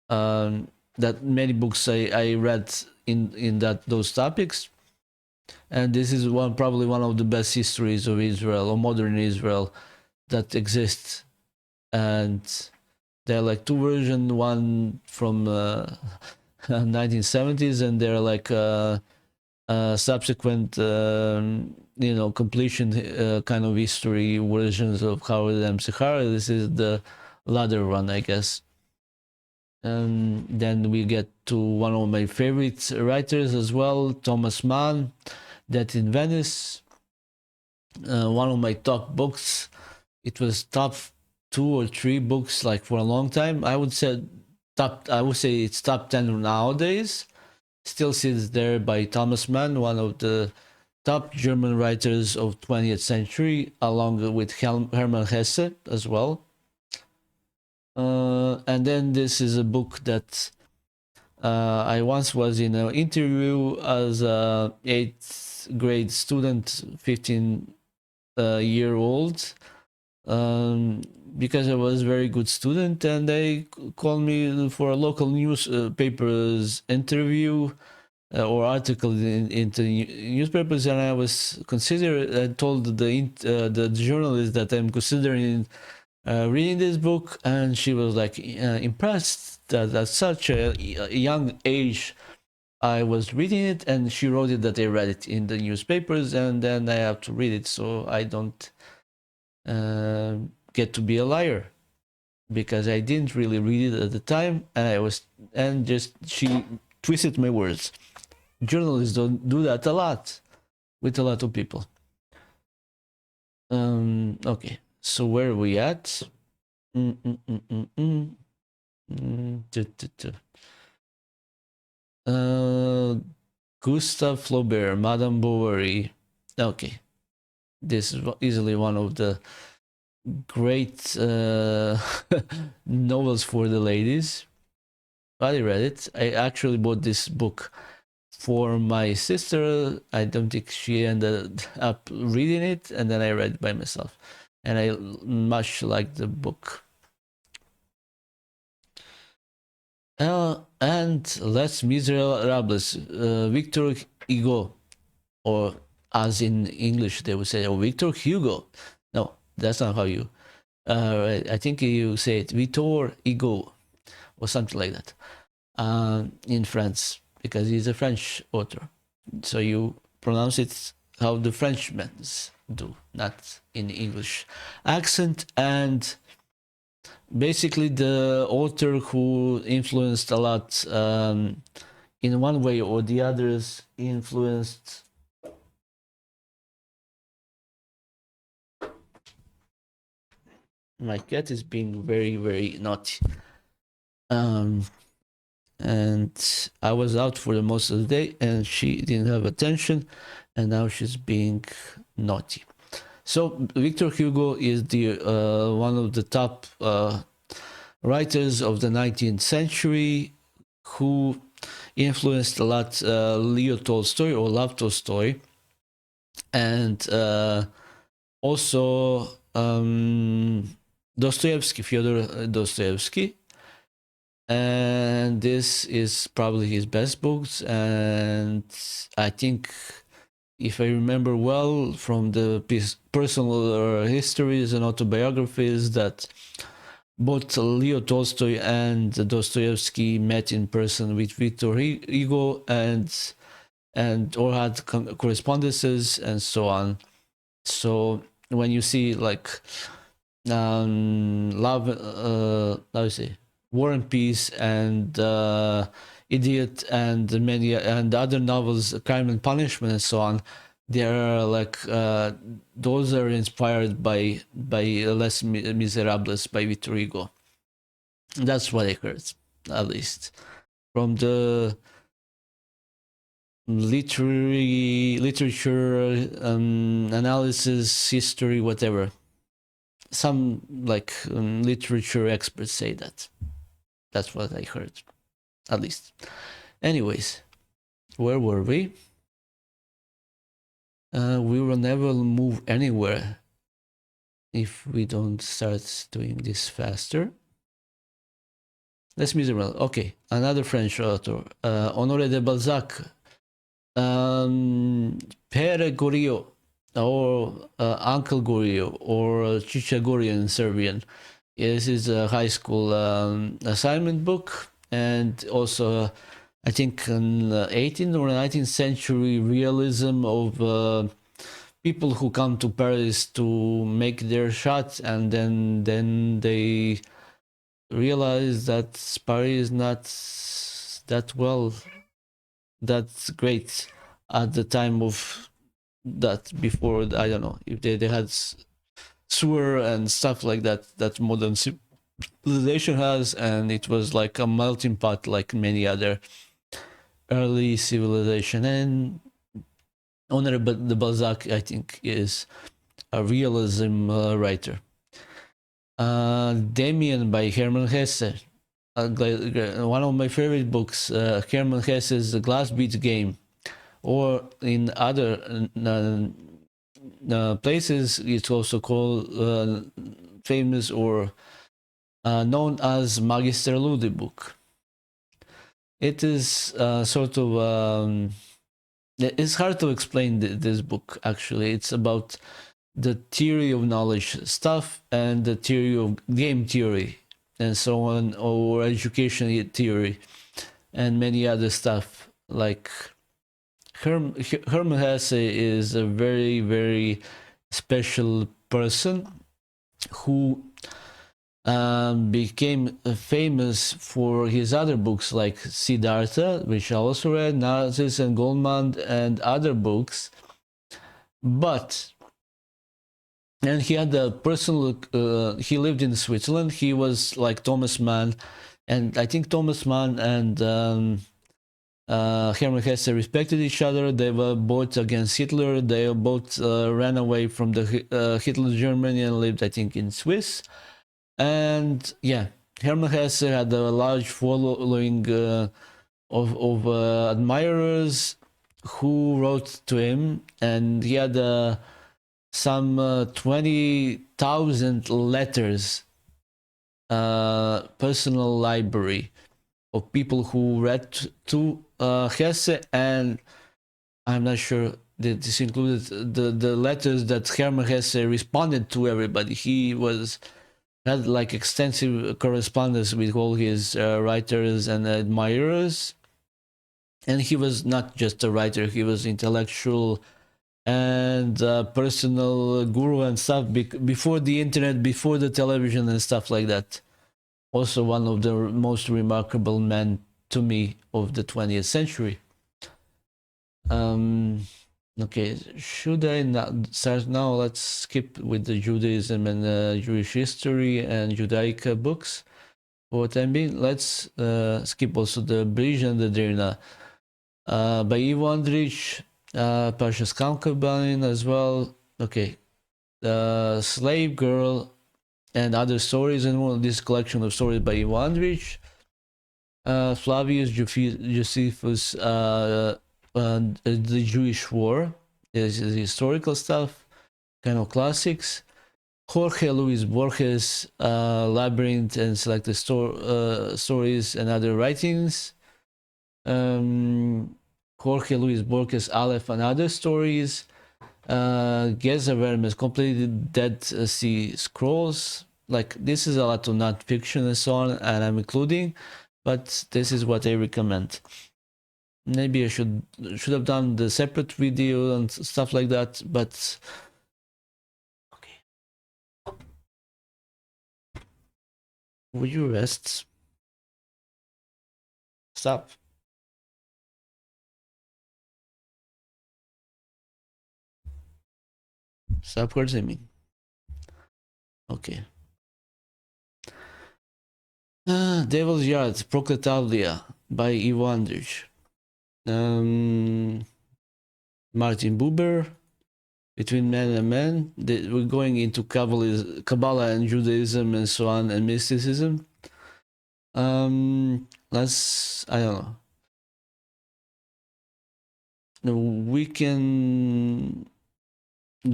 that many books I read in those topics. And this is probably one of the best histories of Israel, or modern Israel, that exists. And there are like two versions, one from 1970s, and there are like subsequent completion kind of history versions of Howard M. Sachar. This is the latter one, I guess. And then we get to one of my favorite writers as well, Thomas Mann, Death in Venice. One of my top books. It was top 2 or 3 books like for a long time. I would say top, I would say it's top 10 nowadays. Still sits there by Thomas Mann, one of the top German writers of 20th century, along with Hermann Hesse as well. And then this is a book that I once was in an interview as a 8th grade student, 15-year-old, because I was a very good student, and they called me for a local newspaper's interview or article in the newspapers, and I was considered. I told the journalist that I'm considering reading this book, and she was like impressed that at such a young age I was reading it, and she wrote it that I read it in the newspapers, and then I have to read it so I don't get to be a liar, because I didn't really read it at the time, and she twisted my words. Journalists don't do that a lot with a lot of people. Okay, so where are we at? Gustave Flaubert, Madame Bovary. Okay, this is easily one of the great novels for the ladies. I read it. I actually bought this book for my sister. I don't think she ended up reading it, and then I read it by myself, and I much liked the book. And Les Miserables, Victor Hugo, or as in English they would say, Victor Hugo. No, that's not how you. I think you say it Victor Hugo, or something like that, in France, because he's a French author. So you pronounce it how the Frenchmen do, not in English accent. And basically the author who influenced a lot, in one way or the others, influenced my cat is being very, very naughty. And I was out for the most of the day, and she didn't have attention, and now she's being naughty. So Victor Hugo is the one of the top writers of the 19th century, who influenced a lot Leo Tolstoy or Lev Tolstoy, and also Dostoevsky, Fyodor Dostoevsky. And this is probably his best books, and I think, if I remember well from the personal histories and autobiographies, that both Leo Tolstoy and Dostoevsky met in person with Victor Hugo, and or had correspondences and so on. So when you see like War and Peace and Idiot and many and other novels, Crime and Punishment and so on, they are like those are inspired by Les Miserables by Victor Hugo. That's what I heard, at least from the literature analysis, history, whatever. Some like literature experts say that. That's what I heard, at least. Anyways, where were we? We will never move anywhere if we don't start doing this faster. Les Miserables. Okay, another French author, Honoré de Balzac, Pere Goriot, or Uncle Goriot, or Chicha Goriot in Serbian. This is a high school assignment book, and also I think an 18th or 19th century realism of people who come to Paris to make their shot, and then they realize that Paris is not that great at the time of that. Before, I don't know if they had sewer and stuff like that, that modern civilization has, and it was like a melting pot like many other early civilization. And Honoré de Balzac, I think, is a realism writer. Damien by Hermann Hesse. One of my favorite books, Hermann Hesse's The Glass Bead Game, or in other places it's also called famous or known as Magister Ludi book. It is sort of it's hard to explain this book. Actually, it's about the theory of knowledge stuff and the theory of game theory and so on, or education theory and many other stuff. Like Hermann Hesse is a very, very special person who became famous for his other books like Siddhartha, which I also read, Narcissus and Goldman, and other books. And he had a personal, he lived in Switzerland. He was like Thomas Mann, and I think Thomas Mann and Hermann Hesse respected each other. They were both against Hitler. They both ran away from the Hitler Germany and lived, I think, in Swiss. And yeah, Hermann Hesse had a large following of admirers who wrote to him, and he had some 20,000 letters, personal library of people who read to Hesse, and I'm not sure that this included the letters that Hermann Hesse responded to everybody. He had like extensive correspondence with all his writers and admirers, and he was not just a writer, he was intellectual and personal guru and stuff before the internet, before the television and stuff like that. Also one of the most remarkable men to me of the 20th century. Okay, should I start now? Let's skip with the Judaism and Jewish history and Judaica books for the time being. Let's skip also the Bridge and the Dirna by Ivo Andrić, Pasha's Concubine as well. Okay, Slave Girl and Other Stories, and this collection of stories by Ivo Andrić. Flavius Josephus, the Jewish War is historical stuff, kind of classics. Jorge Luis Borges, Labyrinth and Selected Stories and Other Writings. Jorge Luis Borges, Aleph and Other Stories. Geza Vermes, Completed Dead Sea Scrolls. Like, this is a lot of non-fiction and so on, and I'm including, but this is what I recommend. Maybe I should have done the separate video and stuff like that, but okay. Would you rest? Stop. Stop hurting me. Okay. Devil's Yard, Proclatalia by Ivo Andrić. Martin Buber, Between Men and Men. We're going into Kabbalah and Judaism and so on, and mysticism. I don't know. We can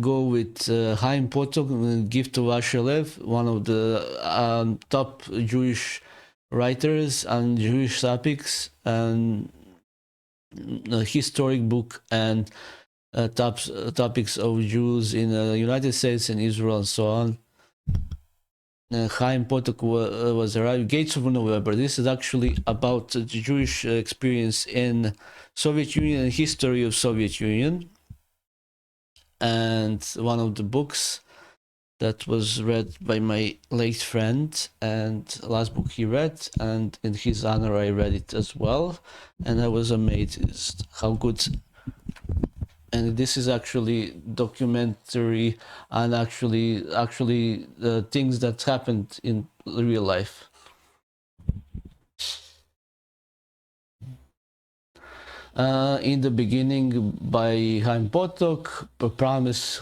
go with Chaim Potok, Gift of Ashelev, one of the top Jewish writers and Jewish topics, and a historic book and topics of Jews in the United States and Israel and so on. Chaim Potok was arrived. Gates of November. This is actually about the Jewish experience in Soviet Union and history of Soviet Union. And one of the books that was read by my late friend, and last book he read, and in his honor I read it as well, and I was amazed how good and this is actually documentary and actually things that happened in real life. In the beginning by Chaim Potok, Promise,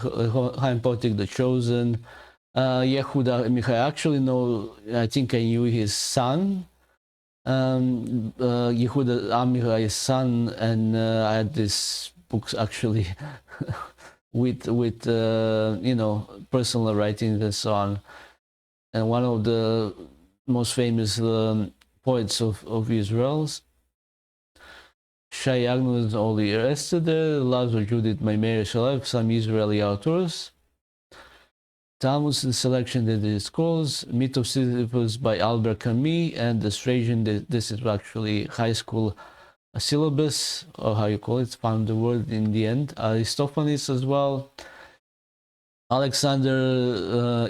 Chaim Potok the Chosen, Yehuda Michai. Actually, no, I think I knew his son, Yehuda Amichai's son, and I had this books actually with you know, personal writings and so on. And one of the most famous poets of Israel's Shai Agnus only yesterday, Loves of Judith Maimer Shalev, some Israeli authors. Talmud, the selection that is called Myth of Sisyphus by Albert Camus, and the Trajan, this is actually high school syllabus, or how you call it, found the word in the end. Aristophanes as well. Alexander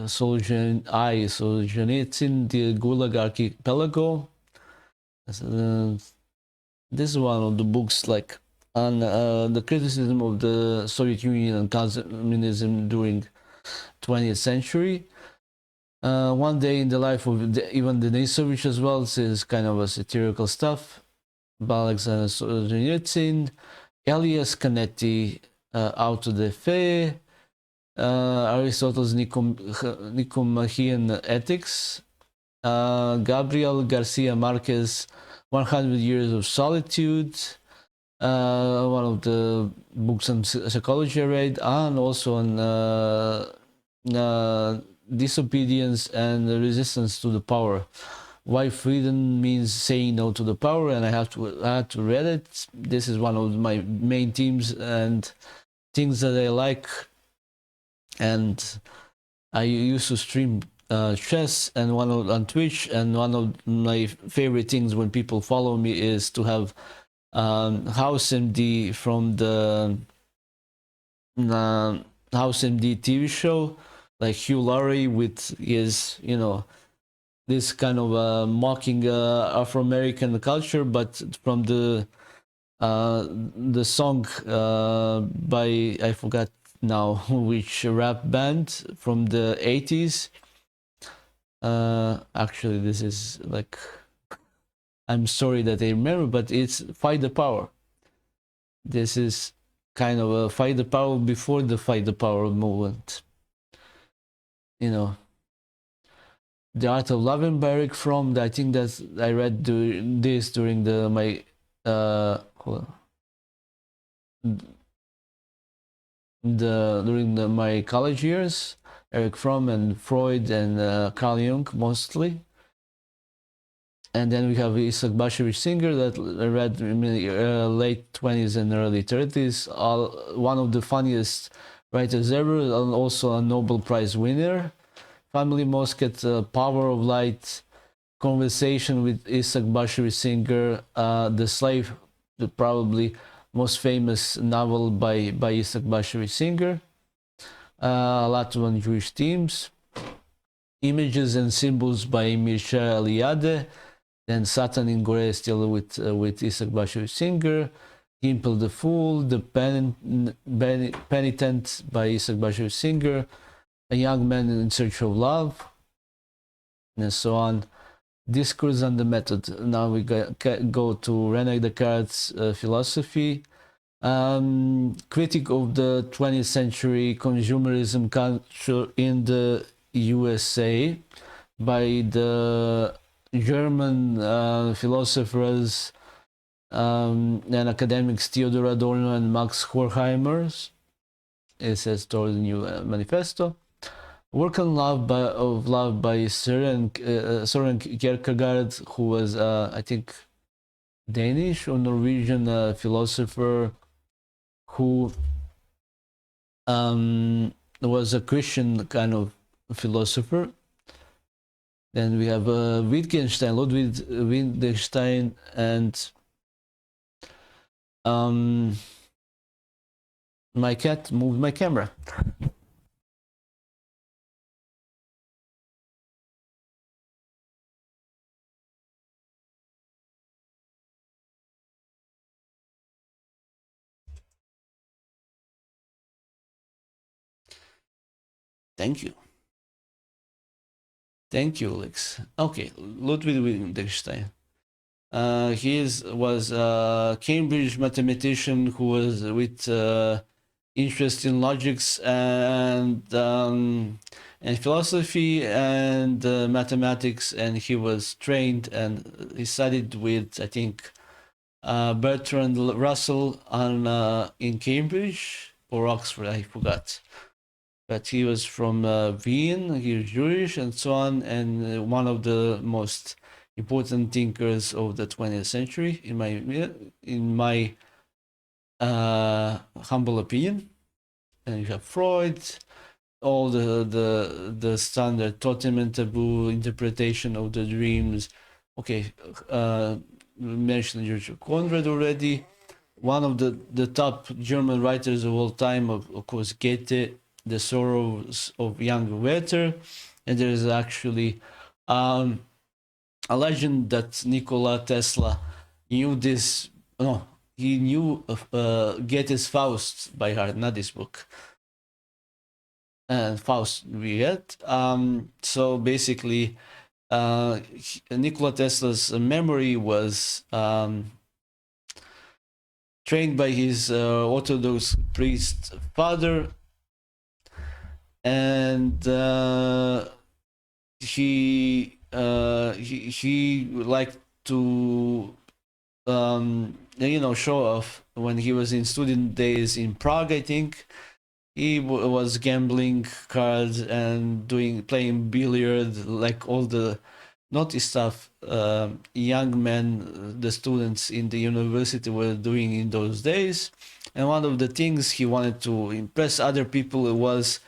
Solzhenitsyn, the Gulag Archipelago. This is one of the books like on the criticism of the Soviet Union and communism during 20th century. One Day in the Life of Ivan Denisovich as well. This is kind of a satirical stuff. By Alexander Solzhenitsyn. Elias Canetti, Auto de Fe. Aristotle's Nicomachean Ethics. Gabriel Garcia Marquez, 100 Years of Solitude, one of the books on psychology I read, and also on disobedience and resistance to the power. Why freedom means saying no to the power, and I had to read it. This is one of my main themes and things that I like, and I used to stream chess and on Twitch, and one of my favorite things when people follow me is to have House MD from the House MD TV show, like Hugh Laurie with his, you know, this kind of mocking Afro-American culture, but from the song by, I forgot now which rap band from the 80s. Actually, this is like, I'm sorry that I remember, but it's Fight the Power. This is kind of a Fight the Power before the Fight the Power movement. You know, The Art of Loving by Eric Fromm. I think that I read this during my my college years. Eric Fromm and Freud and Carl Jung mostly. And then we have Isaac Bashevis Singer that I read in the late 20s and early 30s. One of the funniest writers ever, and also a Nobel Prize winner. Family Mosket, Power of Light, Conversation with Isaac Bashevis Singer, The Slave, the probably most famous novel by Isaac Bashevis Singer. A lot on Jewish themes. Images and Symbols by Mircea Eliade. Then Satan in Gore, still with Isaac Bashevis Singer. Gimple the Fool, The Penitent by Isaac Bashevis Singer. A Young Man in Search of Love, and so on. Discourse and the Method. Now we go to René Descartes' philosophy. Critique of the 20th century consumerism culture in the USA by the German philosophers and academics Theodor Adorno and Max Horkheimer. It says toward the new manifesto. Work on Love by Søren Kierkegaard, who was I think Danish or Norwegian philosopher who was a Christian kind of philosopher. Then we have Ludwig Wittgenstein, and my cat moved my camera. Thank you. Thank you, Ulix. Okay, Ludwig Wittgenstein. He was a Cambridge mathematician who was with interest in logics and philosophy and mathematics, and he was trained and he studied with, I think, Bertrand Russell in Cambridge or Oxford, I forgot. But he was from Wien, he was Jewish and so on, and one of the most important thinkers of the 20th century, in my humble opinion. And you have Freud, all the standard totem and taboo interpretation of the dreams. Okay, we mentioned George Conrad already. One of the top German writers of all time, of course, Goethe, The Sorrows of Young Werther. And there is actually a legend that Nikola Tesla knew this. No, he knew Goethe's Faust by heart, not this book. And Faust we get. So basically, Nikola Tesla's memory was trained by his Orthodox priest father, and he liked to show off when he was in student days in Prague, I think. He was gambling cards and playing billiard, like all the naughty stuff young men, the students in the university were doing in those days. And one of the things he wanted to impress other people was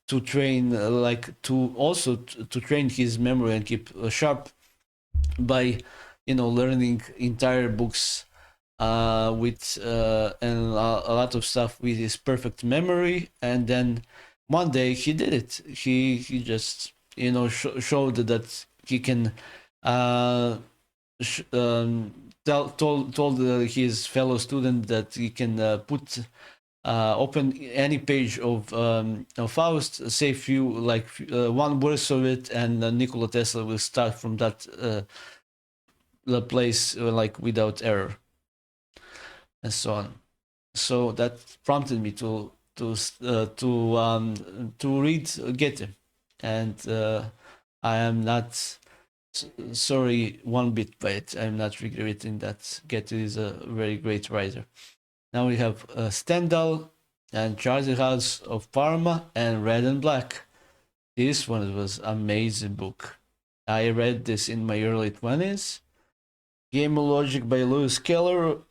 to train, to train his memory and keep sharp by, learning entire books with and a lot of stuff with his perfect memory. And then one day he did it. He just showed that he can told his fellow student that he can open any page of Faust, say few one verse of it, and Nikola Tesla will start from that the place without error, and so on. So that prompted me to read Goethe, and I am not sorry one bit by it. I'm not regretting that. Goethe is a very great writer. Now we have Stendhal and Charterhouse of Parma and Red and Black. This one was amazing book. I read this in my early 20s. Game of Logic by Lewis Carroll,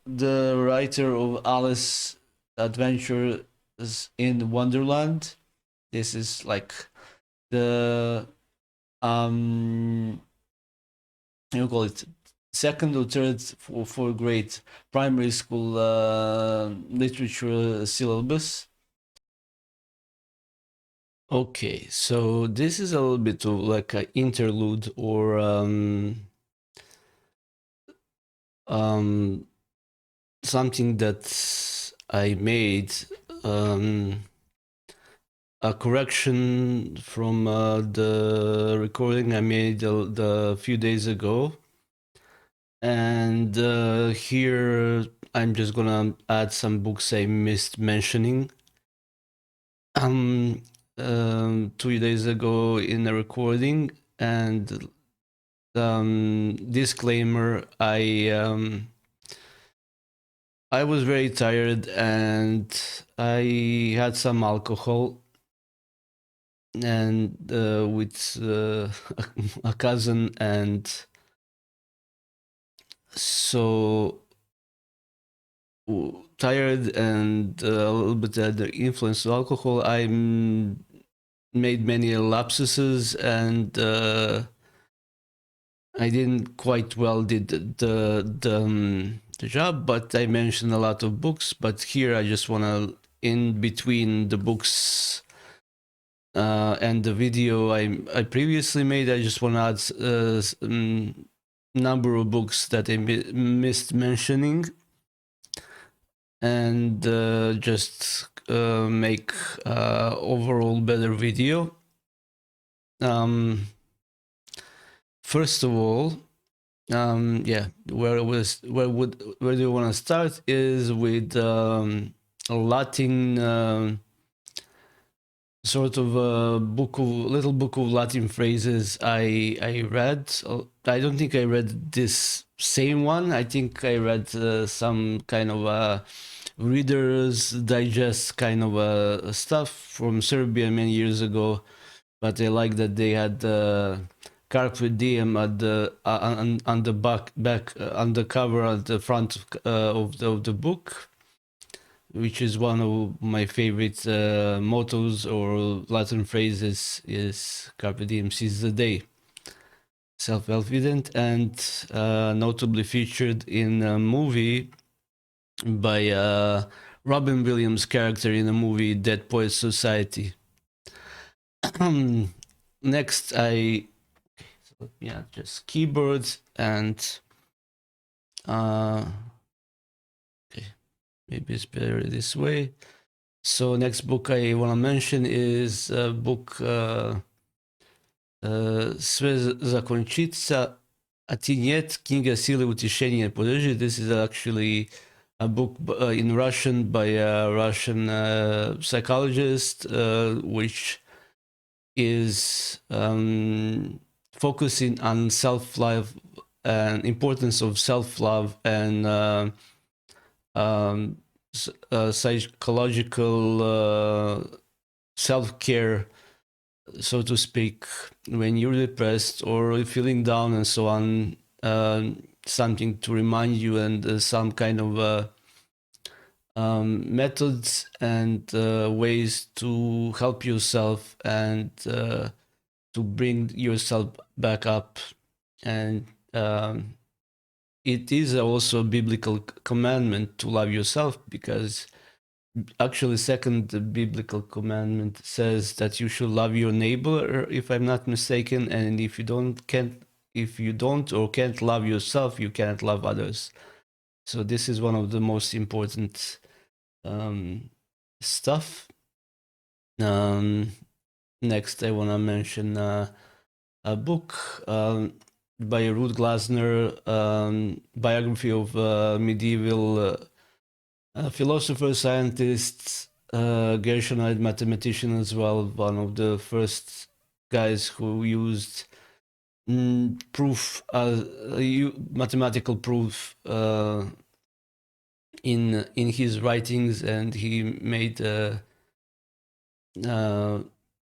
the writer of Alice Adventures in Wonderland. This is like the you call it second or third for grade primary school literature syllabus. Okay, so this is a little bit of like an interlude or something that I made, a correction from the recording I made a few days ago. And here I'm just gonna add some books I missed mentioning 2 days ago in a recording. And disclaimer, I was very tired and I had some alcohol, and with a cousin, and so tired and a little bit under influence of alcohol, I made many lapses, and I didn't quite well did the job, but I mentioned a lot of books. But here I just want to, in between the books and the video I previously made, I just want to add number of books that I missed mentioning, and just make overall better video. First of all, yeah, where do you want to start is with a Latin sort of a little book of Latin phrases I read. I don't think I read this same one. I think I read some kind of Reader's Digest kind of stuff from Serbia many years ago. But I like that they had Carpe Diem at the on the back on the cover at the front of the book, which is one of my favorite mottos or Latin phrases. Is Carpe Diem, seize the day. Self-evident and notably featured in a movie by Robin Williams' character in the movie Dead Poets Society. Next, just keyboards and okay, maybe it's better this way. So next book I want to mention is a book Sve zakončica, a ti njet, knjiga sile, utišenje i podrži. This is actually a book in Russian by a Russian psychologist, which is focusing on self-love and importance of self-love and psychological self-care, so to speak, when you're depressed or feeling down and so on. Something to remind you and some kind of methods and ways to help yourself and to bring yourself back up. And it is also a biblical commandment to love yourself, because actually second biblical commandment says that you should love your neighbor, if I'm not mistaken, and if you don't or can't love yourself, you can't love others. So this is one of the most important stuff. Next, I want to mention a book by Ruth Glasner, biography of medieval philosopher, scientist, Gershonite mathematician as well, one of the first guys who used mathematical proof in his writings, and he made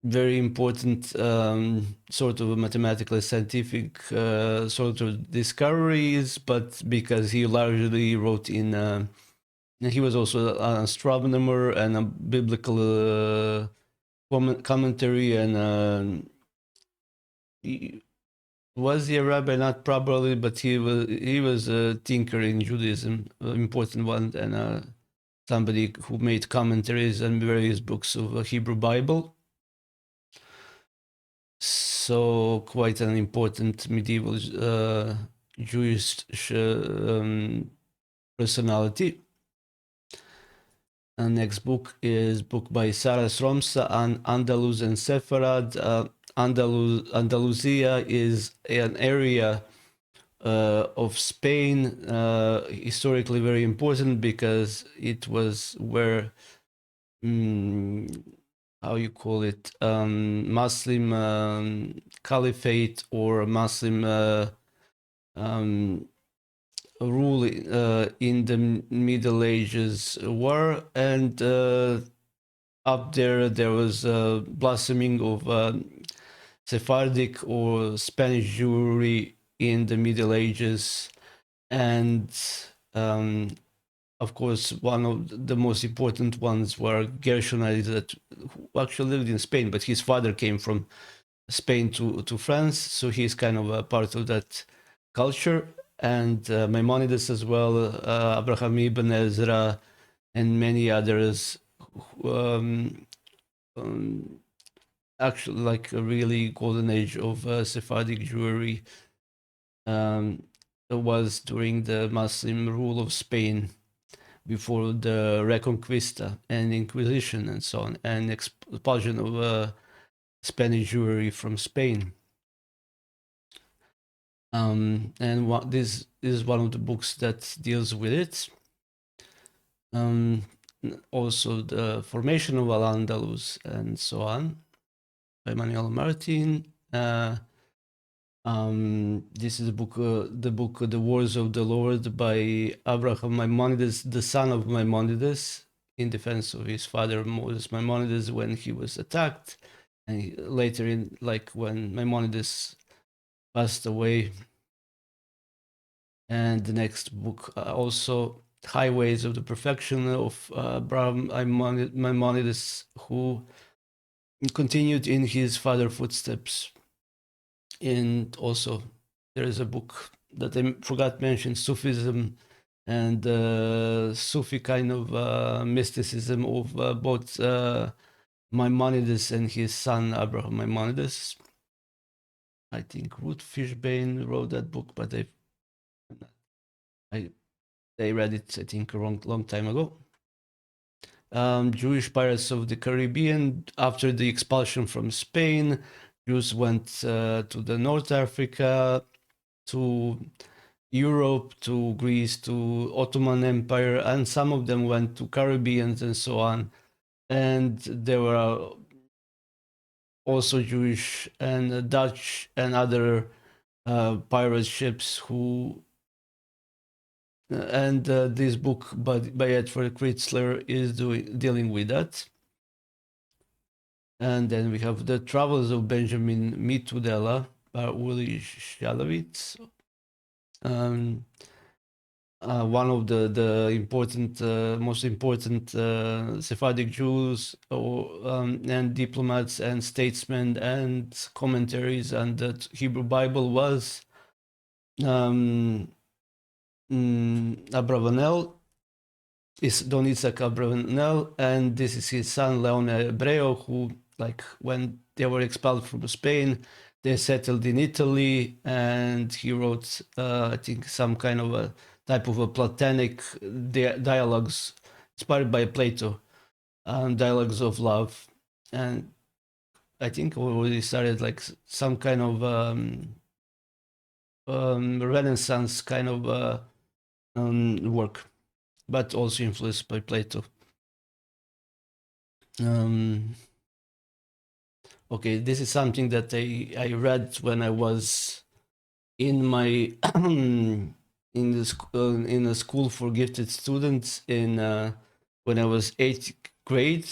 very important sort of mathematical scientific sort of discoveries, but because he largely wrote in he was also an astronomer and a biblical commentary, and was he a rabbi? Not probably, but he was a thinker in Judaism, an important one, and somebody who made commentaries on various books of the Hebrew Bible. So quite an important medieval Jewish personality. And next book is book by Sarah Sromsa on Andalus and Sepharad. Andalusia is an area of Spain, historically very important, because it was where, how you call it, Muslim caliphate or Muslim rule in the Middle Ages were, and up there was a blossoming of Sephardic or Spanish Jewry in the Middle Ages, and of course one of the most important ones were Gershonites, that who actually lived in Spain, but his father came from Spain to France, so he's kind of a part of that culture. And Maimonides as well, Abraham Ibn Ezra, and many others. Actually, like a really golden age of Sephardic Jewry was during the Muslim rule of Spain. before the Reconquista and Inquisition and so on, and expulsion of Spanish Jewry from Spain. And this is one of the books that deals with it. Also, the formation of Al-Andalus and so on, by Manuel Martin. This is the book, The Wars of the Lord by Abraham Maimonides, the son of Maimonides, in defense of his father Moses Maimonides when he was attacked, and later when Maimonides passed away. And the next book, also Highways of the Perfection of Abraham Maimonides, who continued in his father's footsteps. And also there is a book that I forgot to mention, Sufism and Sufi kind of mysticism of both Maimonides and his son Abraham Maimonides. I think Ruth Fishbane wrote that book, but I read it, I think, a long time ago. Jewish Pirates of the Caribbean. After the expulsion from Spain, Jews went to the North Africa, to Europe, to Greece, to Ottoman Empire, and some of them went to Caribbean and so on. And there were also Jewish and Dutch and other pirate ships who, and this book by Edward Kritzler is dealing with that. And then we have The Travels of Benjamin Mitudela by Ulix. One of the important, most important Sephardic Jews and diplomats and statesmen and commentaries on the Hebrew Bible was Abravanel, is Don Isaac Abravanel, and this is his son Leon Hebreo, who, when they were expelled from Spain, they settled in Italy, and he wrote, I think, some kind of a type of a Platonic dialogues inspired by Plato, dialogues of love, and I think already started some kind of Renaissance kind of work, but also influenced by Plato. Okay, this is something that I read when I was in my in a school for gifted students when I was 8th grade.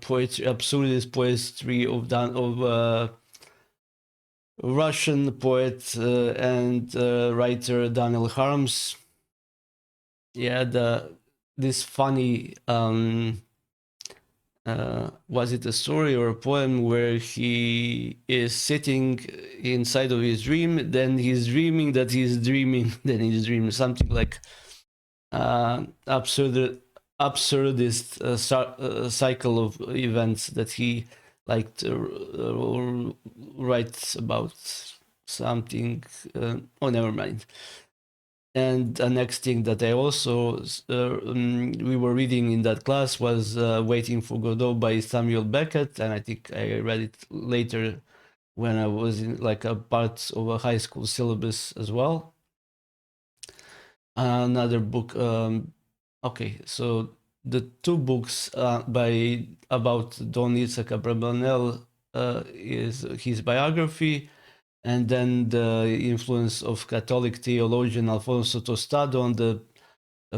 Poetry, absurdist poetry of Russian poet and writer Daniel Harms. Yeah, this funny. Was it a story or a poem where he is sitting inside of his dream, then he's dreaming that he's dreaming, then he's dreaming, something like absurdist cycle of events that he liked or writes about something. Oh, never mind. And the next thing that I also, we were reading in that class was Waiting for Godot by Samuel Beckett. And I think I read it later when I was in a part of a high school syllabus as well. Another book, okay, so the two books about Don Isaac Abravanel is his biography, and then the influence of Catholic theologian Alfonso Tostado on the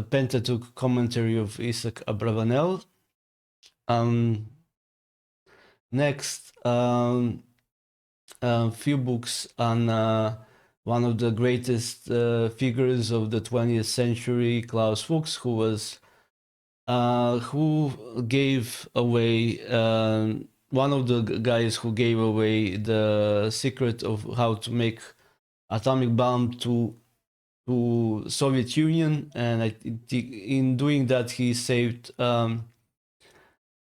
Pentateuch commentary of Isaac Abravanel. Next, a few books on one of the greatest figures of the 20th century, Klaus Fuchs, who gave away one of the guys who gave away the secret of how to make atomic bomb to Soviet Union, and in doing that he saved the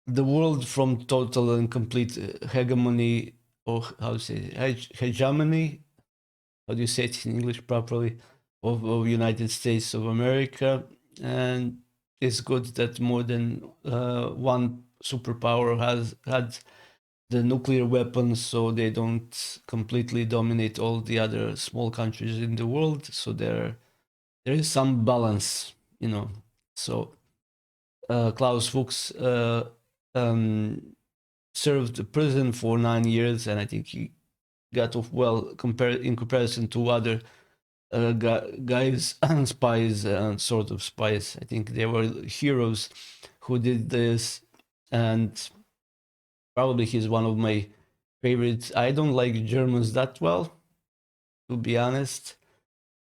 world from total and complete hegemony, or how to say hegemony? How do you say it in English properly? Of United States of America, and it's good that more than one superpower has had the nuclear weapons, so they don't completely dominate all the other small countries in the world. So there is some balance, you know. So Klaus Fuchs served prison for 9 years, and I think he got off well in comparison to other guys and spies and sort of spies. I think they were heroes who did this, and probably he's one of my favorites. I don't like Germans that well, to be honest.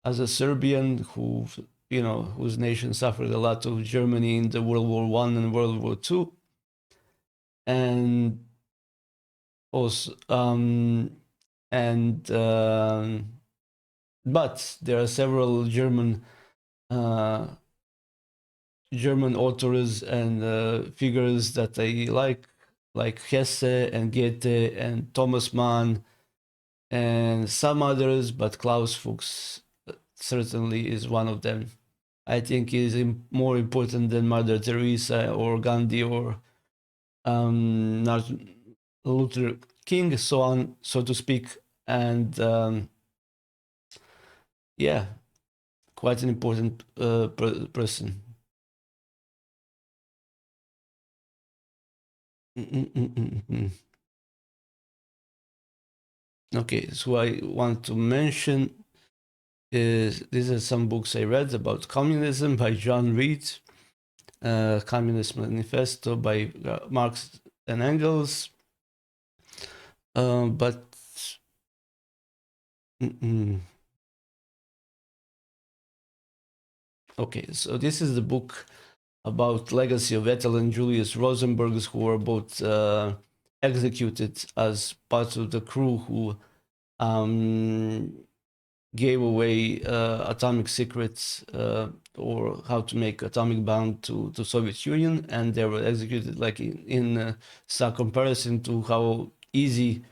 As a Serbian who, you know, whose nation suffered a lot of Germany in the World War One and World War Two, and also but there are several German authors and figures that I like Hesse and Goethe and Thomas Mann and some others, but Klaus Fuchs certainly is one of them. I think is more important than Mother Teresa or Gandhi or Martin Luther King, so on, so to speak. And yeah, quite an important person. Okay, so I want to mention these are some books I read about communism by John Reed, Communist Manifesto by Marx and Engels, but okay, so this is the book about legacy of Ethel and Julius Rosenbergs, who were both executed as part of the crew who gave away atomic secrets or how to make atomic bomb to Soviet Union, and they were executed like in some comparison to how easy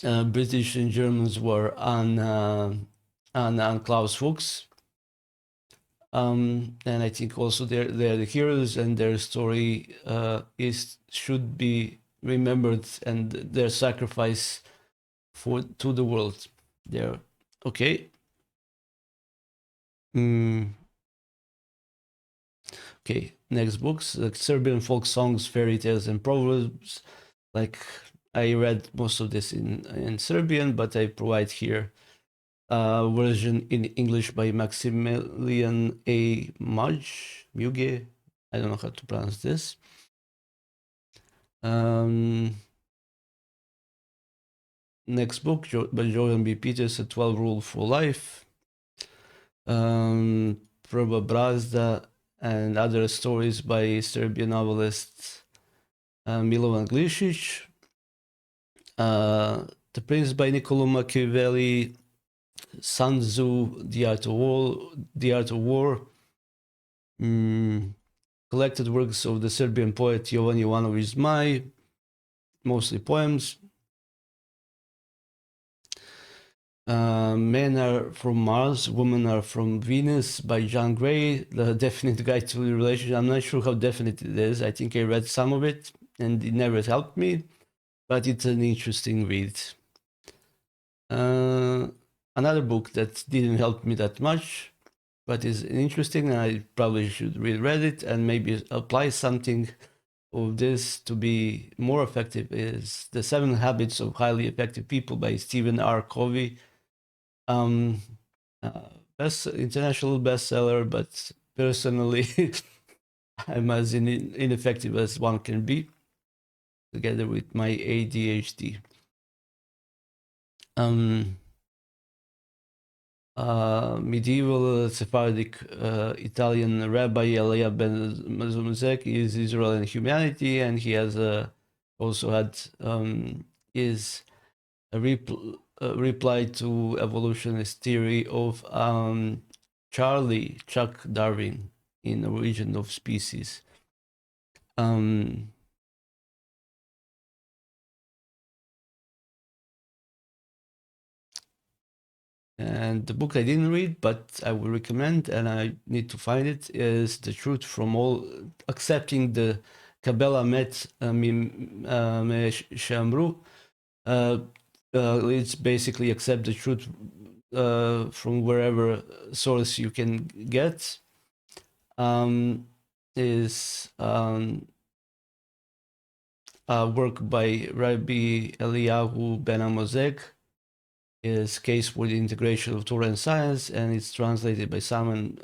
British and Germans were on Klaus Fuchs. And I think also they're the heroes, and their story should be remembered, and their sacrifice to the world. There, okay. Okay, next books like Serbian folk songs, fairy tales, and proverbs. Like I read most of this in Serbian, but I provide here version in English by Maximilian A. Muge. I don't know how to pronounce this. Next book by Jordan B. Peters, A 12 Rule for Life. Proba Brazda and other stories by Serbian novelist Milovan Glišić. The Prince by Niccolo Machiavelli. Sun Tzu, The Art of War. Collected works of the Serbian poet Jovan Jovanović Zmaj, mostly poems. Men Are from Mars, Women Are from Venus by John Gray, The Definite Guide to the Relationship. I'm not sure how definite it is. I think I read some of it and it never helped me, but it's an interesting read. Another book that didn't help me that much, but is interesting, and I probably should reread it and maybe apply something of this to be more effective, is The 7 Habits of Highly Effective People by Stephen R. Covey. International bestseller, but personally I'm as ineffective as one can be, together with my ADHD. Medieval Sephardic Italian Rabbi Elia Benzoni is Israel and Humanity, and he has also had his reply to evolutionist theory of Chuck Darwin in Origin of Species. And the book I didn't read, but I will recommend, and I need to find it, is The Truth from All, Accepting the Kabbalah Met Shamru. It's basically accept the truth from wherever source you can get. Is a work by Rabbi Eliyahu Ben Amozeg. Is Case for the Integration of Torah and Science, and it's translated by Simon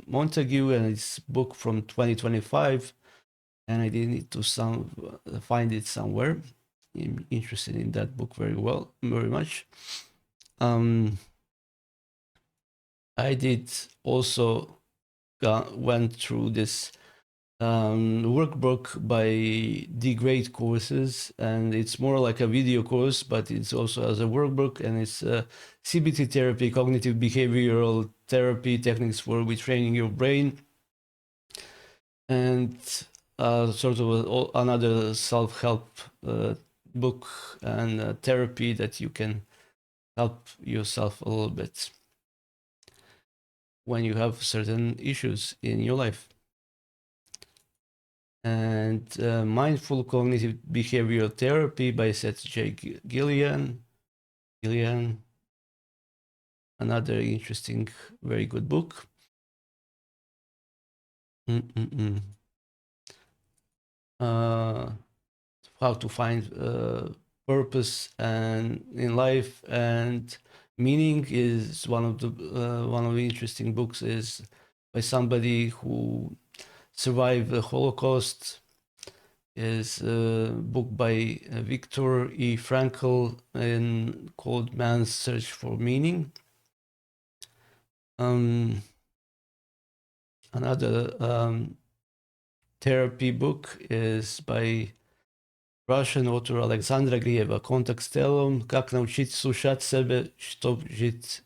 Montague, and it's book from 2025, and I did need to find it somewhere. I'm interested in that book very much. I did also went through this workbook by The Great Courses, and it's more like a video course, but it's also as a workbook, and it's CBT therapy, cognitive behavioral therapy techniques for retraining your brain, and sort of another self-help book and therapy that you can help yourself a little bit when you have certain issues in your life. And Mindful Cognitive Behavioral Therapy by Seth J. Gillian. Another interesting, very good book. How to find purpose and in life and meaning is one of the interesting books. Is by somebody who survived the Holocaust. Is a book by Viktor E. Frankl and called Man's Search for Meaning. Another therapy book is by Russian author Alexandra Grieva, Kontakt s telom, Как научить слушать себя, чтоб жить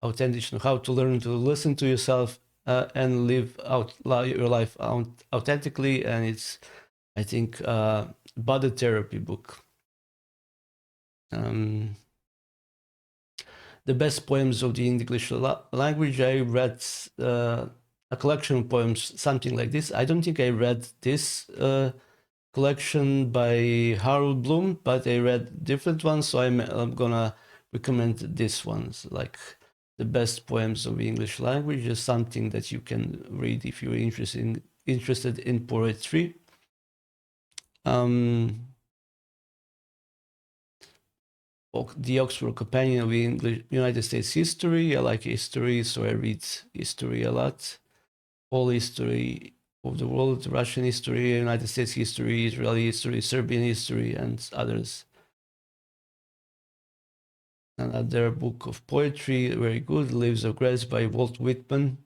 authentically, how to learn to listen to yourself and live out your life authentically. And it's, I think, body therapy book. The best poems of the English language. I read a collection of poems, something like this. I don't think I read this collection by Harold Bloom, but I read different ones, so I'm gonna recommend this ones, like the best poems of the English language, is something that you can read if you're interested in poetry. The Oxford Companion of English United States History. I like history, so I read history a lot. All history of the world, Russian history, United States history, Israeli history, Serbian history, and others. Another book of poetry, very good, Leaves of Grass by Walt Whitman.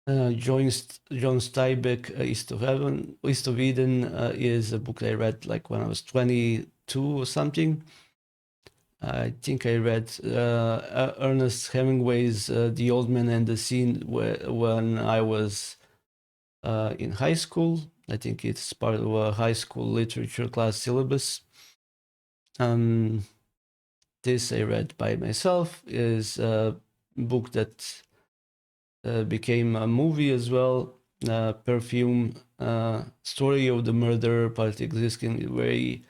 John Steinbeck, East of Eden is a book I read like when I was 22 or something. I think I read Ernest Hemingway's The Old Man and the Sea when I was in high school. I think it's part of a high school literature class syllabus. This I read by myself, is a book that became a movie as well. Perfume, Story of the Murder, Part Existing, very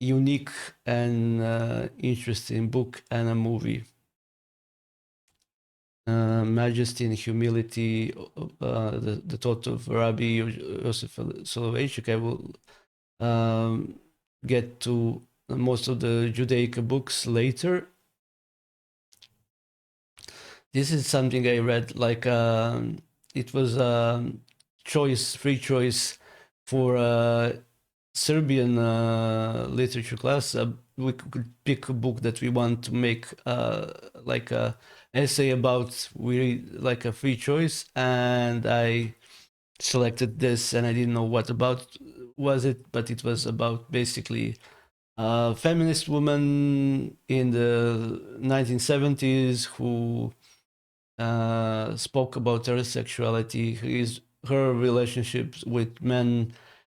unique and interesting book and a movie. Majesty and Humility, the thought of Rabbi Yosef Soloveitchik. I will get to most of the Judaic books later. This is something I read, like it was a free choice for Serbian literature class. We could pick a book that we want to make like a essay about. We read like a free choice, and I selected this, and I didn't know what about was it, but it was about basically a feminist woman in the 1970s who spoke about her sexuality, her relationships with men,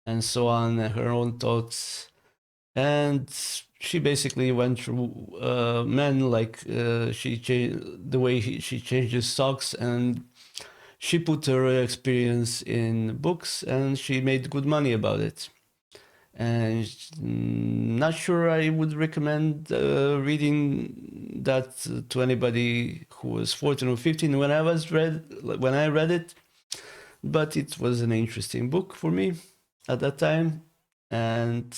and so on, her own thoughts. and she basically went through men, like she changed the way she changes socks, and she put her experience in books, and she made good money about it. And not sure I would recommend reading that to anybody who was 14 or 15 when I read it, but it was an interesting book for me at that time, and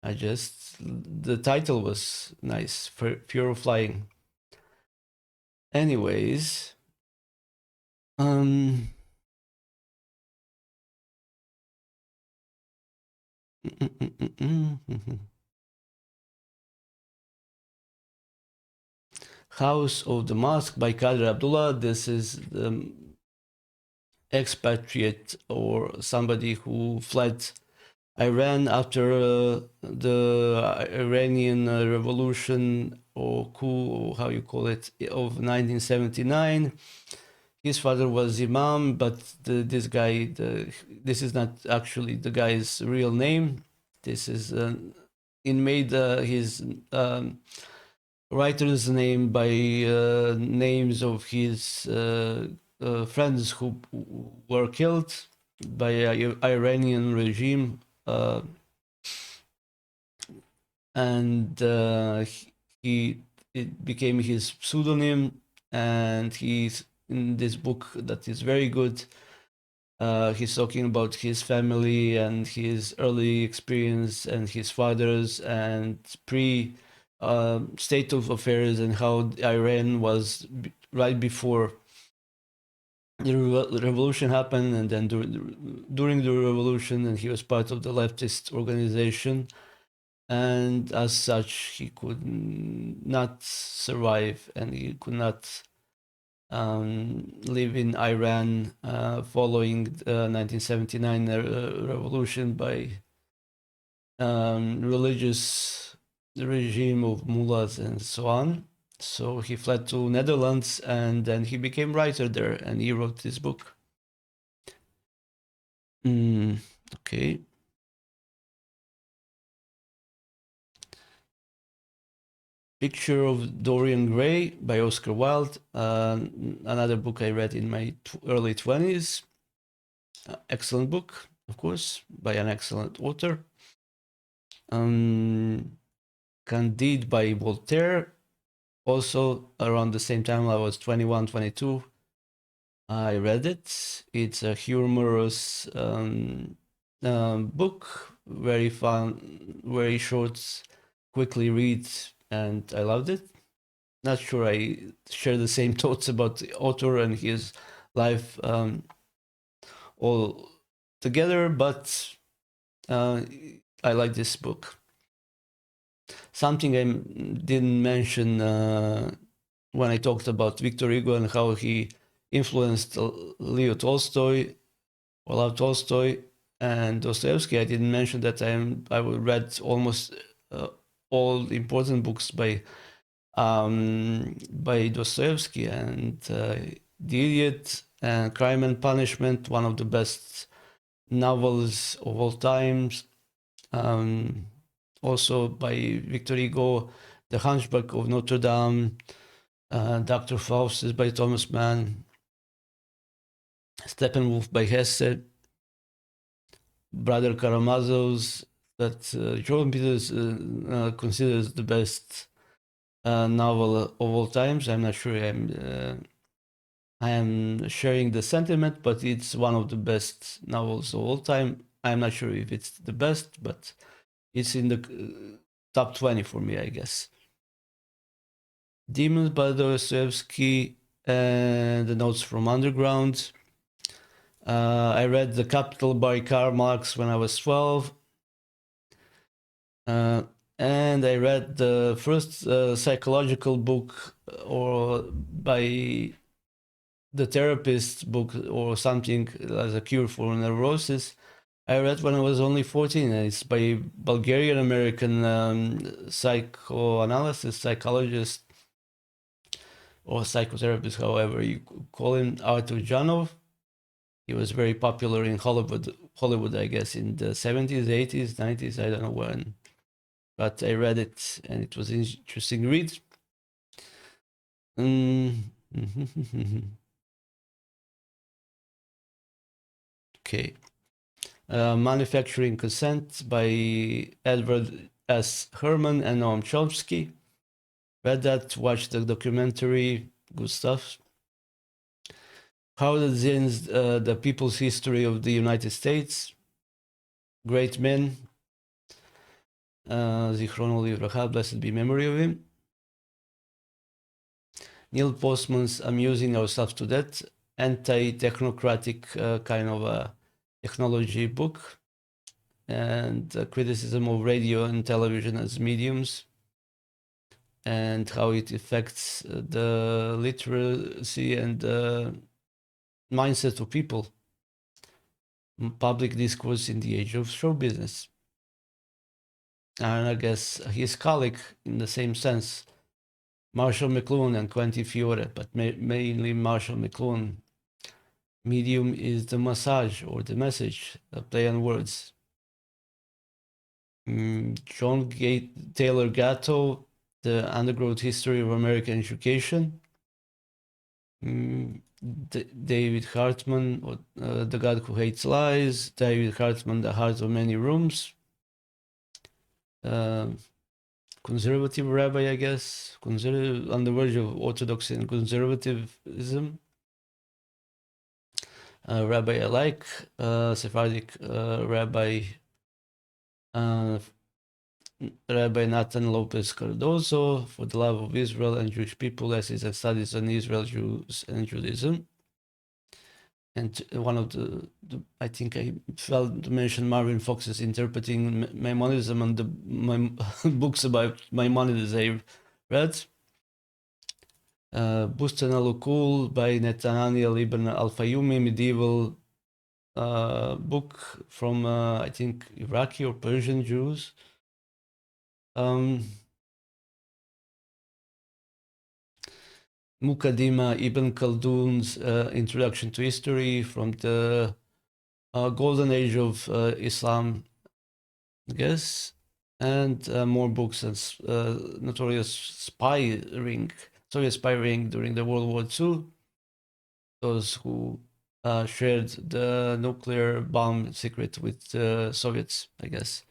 the title was nice, Fear of Flying. Anyways, House of the Mosque by Kader Abdolah. This is the expatriate or somebody who fled Iran after the Iranian revolution or coup, or how you call it, of 1979. His father was Imam, but this is not actually the guy's real name. This is made his writer's name by names of his friends who were killed by Iranian regime, and it became his pseudonym, and he's in this book that is very good. He's talking about his family and his early experience and his father's and state of affairs, and how Iran was right before the revolution happened, and then during the revolution, and he was part of the leftist organization, and as such he could not survive, and he could not live in Iran following the 1979 revolution by religious regime of mullahs and so on. So he fled to Netherlands, and then he became writer there, and he wrote this book. Okay. Picture of Dorian Gray by Oscar Wilde, another book I read in my early 20s. Excellent book, of course, by an excellent author. Candide by Voltaire, also around the same time I was 21, 22. I read it. It's a humorous book, very fun, very short, quickly read, and I loved it. Not sure I share the same thoughts about the author and his life all together, but I like this book. Something I didn't mention when I talked about Victor Hugo and how he influenced Leo Tolstoy, or Lev Tolstoy, and Dostoevsky. I didn't mention that I read almost all important books by Dostoevsky, and The Idiot and Crime and Punishment, one of the best novels of all times. Also by Victor Hugo, The Hunchback of Notre Dame, Dr. Faustus by Thomas Mann, Steppenwolf by Hesse, Brother Karamazov's, that Jordan Peters considers the best novel of all times. I'm not sure I am sharing the sentiment, but it's one of the best novels of all time. I'm not sure if it's the best, but it's in the top 20 for me, I guess. Demons by Dostoevsky and The Notes from Underground. I read The Capital by Karl Marx when I was 12. And I read the first psychological book, or by the therapist book, or something as a cure for neurosis. I read when I was only 14. It's by Bulgarian American psychologist, or psychotherapist, however you call him, Artur Janov. He was very popular in Hollywood, I guess, in the 70s, 80s, 90s, I don't know when. but I read it and it was an interesting read. Okay. Manufacturing Consent by Edward S. Herman and Noam Chomsky. Read that, watched the documentary, good stuff. How the Zins, the People's History of the United States. Great men. Zichrono Livraha, blessed be memory of him. Neil Postman's Amusing Ourselves to Death, anti-technocratic kind of a technology book, and criticism of radio and television as mediums, and how it affects the literacy and the mindset of people. Public discourse in the age of show business. And I guess his colleague, in the same sense, Marshall McLuhan and Quentin Fiore, but mainly Marshall McLuhan. Medium is the massage or the message, a play on words. John Taylor Gatto, The Underground History of American Education. David Hartman, The God Who Hates Lies. David Hartman, The Heart of Many Rooms. Conservative rabbi, I guess. On the verge of orthodoxy and conservatism. Rabbi alike, Sephardic rabbi Rabbi Nathan Lopez Cardozo, For the Love of Israel and Jewish People, Essays and Studies on Israel, Jews, and Judaism. And one of the I think I failed to mention Marvin Fox's Interpreting Maimonides and my books about Maimonides I read. Bustan al-Ukul by Nathaniel Ibn al-Fayoumi, medieval book from, I think, Iraqi or Persian Jews. Muqaddimah Ibn Khaldun's Introduction to History from the Golden Age of Islam, I guess. And more books and notorious spy ring. Soviet spy ring during the World War II. Those who shared the nuclear bomb secret with the Soviets, I guess.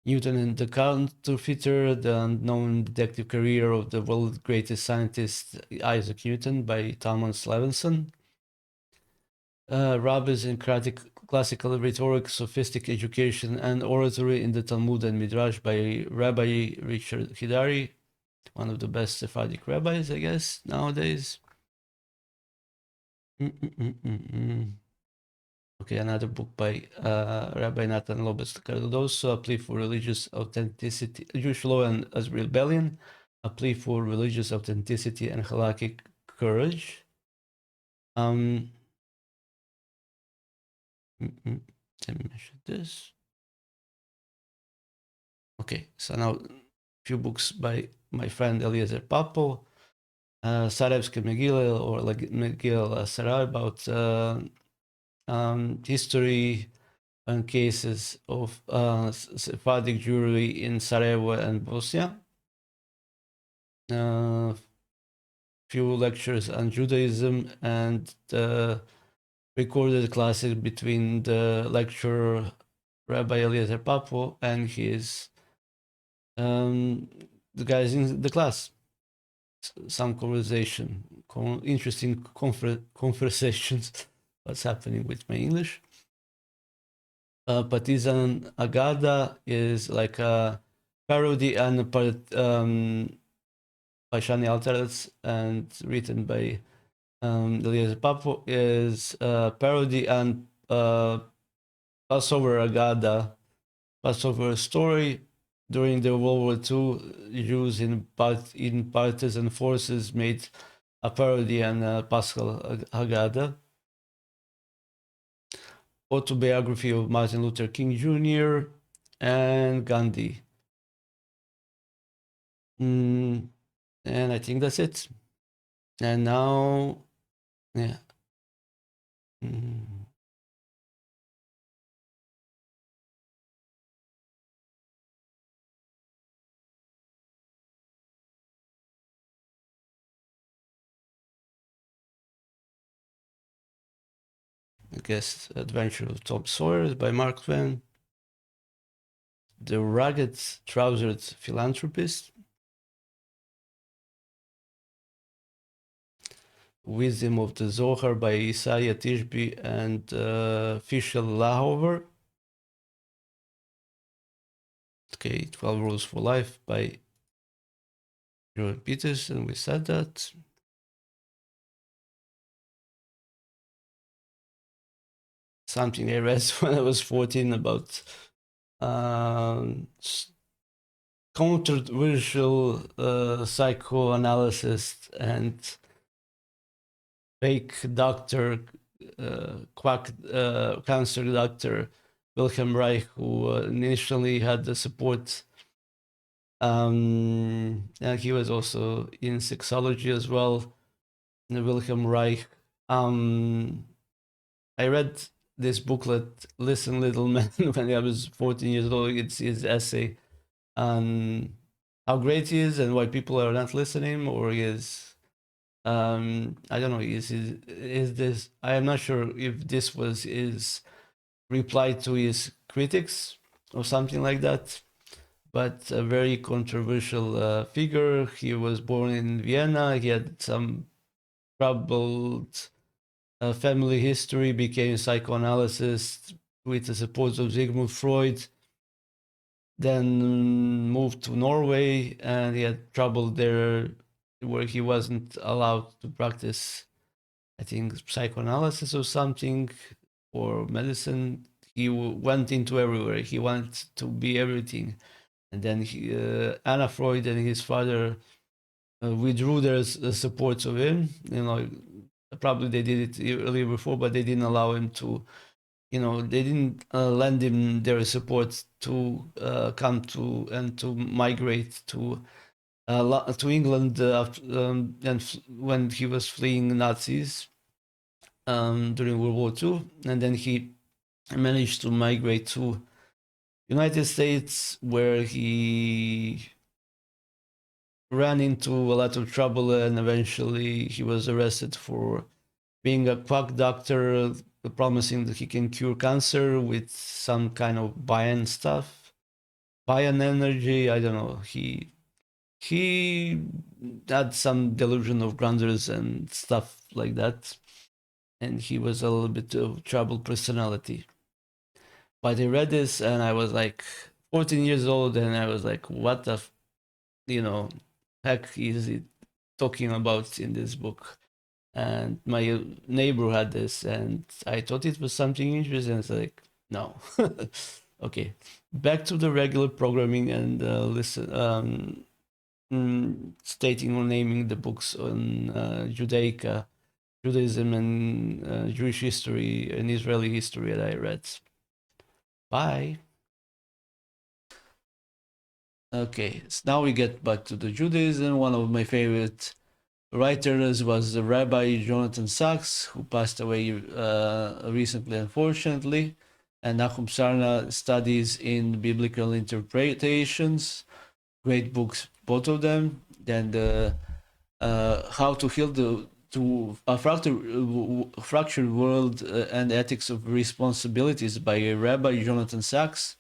Newton and the Counterfeiter, The Unknown Detective Career of the World's Greatest Scientist, Isaac Newton by Thomas Levinson. Rabbi's Classical Rhetoric, Sophistic Education and Oratory in the Talmud and Midrash by Rabbi Richard Hidari, one of the best Sephardic rabbis, I guess, nowadays. Okay, another book by Rabbi Nathan Lopez Cardozo, A Plea for Religious Authenticity, Jewish Law and as Rebellion, A Plea for Religious Authenticity and Halakhic Courage. Let me mention this. Okay, so now a few books by my friend Eliezer Papo. Sarajevska Megillah, or like Megillah Sarai, about history and cases of Sephardic Jewry in Sarajevo and Bosnia. Few lectures on Judaism and the recorded classes between the lecturer Rabbi Eliezer Papo and his the guys in the class. Some conversation, interesting conversations. What's happening with my English? Partizan Agada is like a parody and by Shani Alterats and written by Eliezer Papo, is a parody and Passover Agada, Passover story. During the World War II, Jews in partisan forces made a parody and Paschal Haggadah. Autobiography of Martin Luther King Jr. and Gandhi. And I think that's it. And now, yeah. guess, Adventure of Tom Sawyer by Mark Twain. The Ragged Trousered Philanthropist. Wisdom of the Zohar by Isaiah Tishby and Fischel Lahover. Okay, 12 Rules for Life by Jordan Peterson. We said that. Something I read when I was 14 about controversial psychoanalysis and fake doctor, quack cancer doctor Wilhelm Reich, who initially had the support. And he was also in sexology as well. Wilhelm Reich. I read this booklet, Listen Little Man, when I was 14 years old. It's his essay on how great he is and why people are not listening, or his I don't know, is this, I am not sure if this was his reply to his critics or something like that, but a very controversial figure. He was born in Vienna. He had some troubled family history, became a psychoanalyst with the support of Sigmund Freud, then moved to Norway, and he had trouble there where he wasn't allowed to practice, I think, psychoanalysis or something, or medicine. He went into everywhere. He wanted to be everything. And then Anna Freud and his father withdrew their support of him. You know, probably they did it earlier before, but they didn't allow him to, you know, they didn't lend him their support to come to and to migrate to England and when he was fleeing Nazis during World War II, and then he managed to migrate to United States, where he ran into a lot of trouble, and eventually he was arrested for being a quack doctor, promising that he can cure cancer with some kind of Bayan stuff, Bayan energy. I don't know. He had some delusion of grandeurs and stuff like that, and he was a little bit of troubled personality. But I read this and I was like 14 years old, and I was like, what the, heck is it talking about in this book? And my neighbor had this, and I thought it was something interesting. It's like, no. Okay, back to the regular programming and listen. Stating or naming the books on Judaism and Jewish history and Israeli history that I read. Bye. Okay, so now we get back to the Judaism. One of my favorite writers was the Rabbi Jonathan Sacks, who passed away recently, unfortunately. And Nahum Sarna studies in biblical interpretations. Great books, both of them. Then the How to Heal a Fractured World and Ethics of Responsibilities by Rabbi Jonathan Sacks.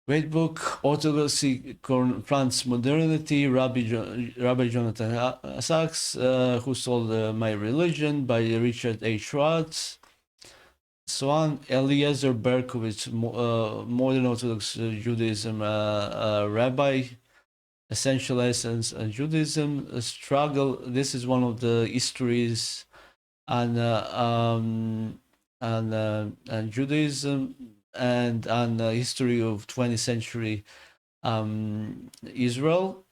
Great book. Orthodoxy Confronts Modernity, Rabbi Jonathan Sacks, Who Sold My Religion by Richard H. Roth. So on. Eliezer Berkowitz, Modern Orthodox Judaism Rabbi, Essential Essence and Judaism, a Struggle. This is one of the histories on Judaism and on the history of 20th century Israel.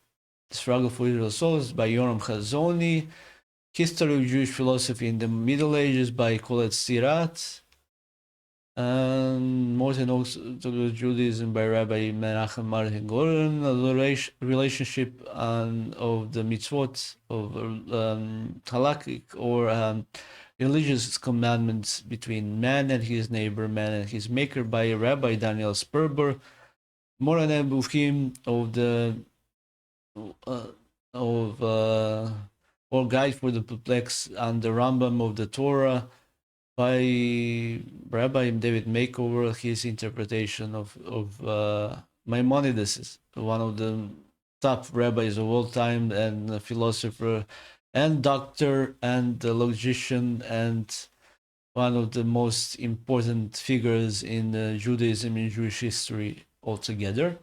Struggle for Israel's Souls by Yoram Chazoni. History of Jewish Philosophy in the Middle Ages by Colette Sirat. Modern Orthodox Judaism by Rabbi Menachem Martin Golon, the relationship of the mitzvot of halakhic or religious commandments between man and his neighbor, man and his maker by Rabbi Daniel Sperber. Moran Buchim of the or Guide for the Perplexed and the Rambam of the Torah by Rabbi David Makeover, his interpretation of Maimonides, is one of the top rabbis of all time, and a philosopher and doctor and a logician, and one of the most important figures in Judaism and Jewish history altogether.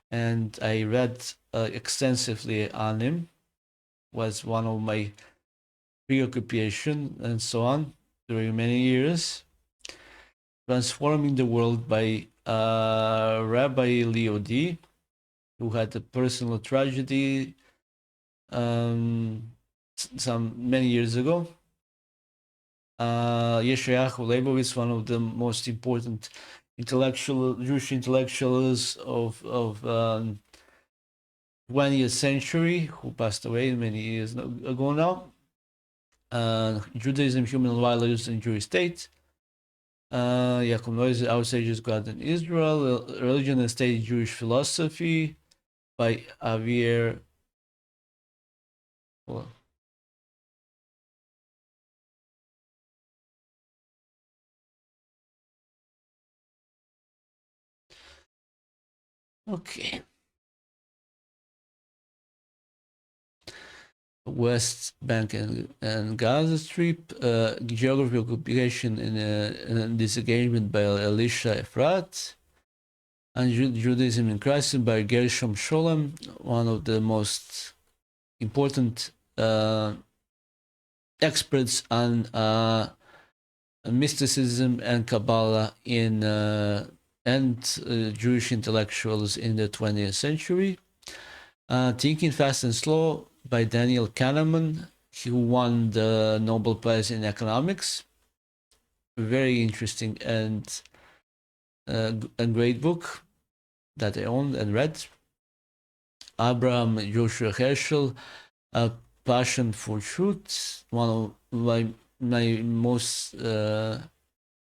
And I read extensively on him. Was one of my preoccupation and so on during many years. Transforming the World by Rabbi Leo D, who had a personal tragedy many years ago. Yeshayahu Leibovitz, one of the most important Jewish intellectuals of 20th century, who passed away many years ago now. Judaism, Human Values, and Jewish State. Yaakov Noiser, Outrageous God in Israel, Religion and State, Jewish Philosophy by Javier. Well, okay. West Bank and Gaza Strip, Geography of Occupation in Disengagement by Elisha Efrat, and Judaism in Crisis by Gershom Scholem, one of the most important experts on mysticism and Kabbalah and Jewish intellectuals in the 20th century. Thinking Fast and Slow by Daniel Kahneman, who won the Nobel Prize in Economics. Very interesting and a great book that I owned and read. Abraham Joshua Heschel, A Passion for Truth, one of my most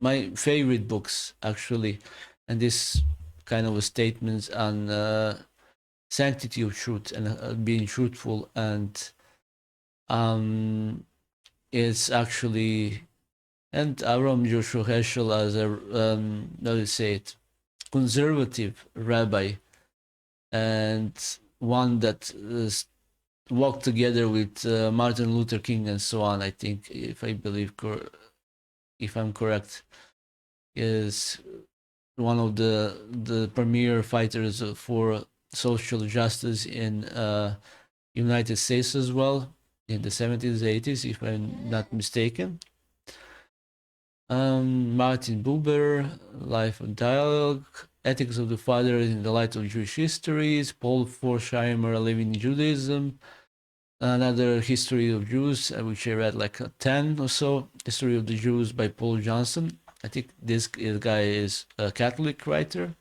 my favorite books actually, and this kind of a statement on sanctity of truth and being truthful, and it's actually, and Abraham Joshua Heschel as a how do you say it, conservative rabbi, and one that walked together with Martin Luther King and so on. I think, if I'm correct, is one of the premier fighters for social justice in United States as well, in the 70s, 80s, if I'm not mistaken. Martin Buber, Life of Dialogue, Ethics of the Father in the Light of Jewish Histories, Paul Forsheimer, Living in Judaism, another History of Jews, which I read like 10 or so, History of the Jews by Paul Johnson. I think this guy is a Catholic writer.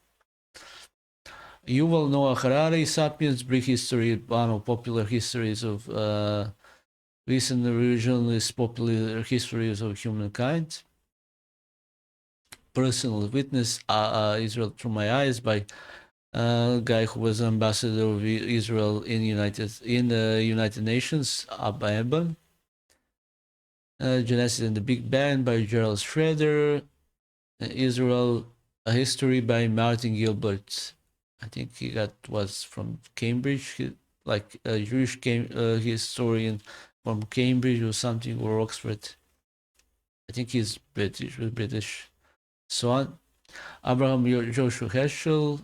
Yuval Noah Harari, Sapiens, Brief History, one of popular histories of recent revisionist popular histories of humankind. Personal Witness, Israel Through My Eyes by a guy who was ambassador of Israel in the United Nations, Abba Eban. Genesis and the Big Bang by Gerald Schroeder. Israel, A History by Martin Gilbert. I think was from Cambridge, like a Jewish historian from Cambridge or something, or Oxford. I think he's British. So on. Abraham Joshua Heschel,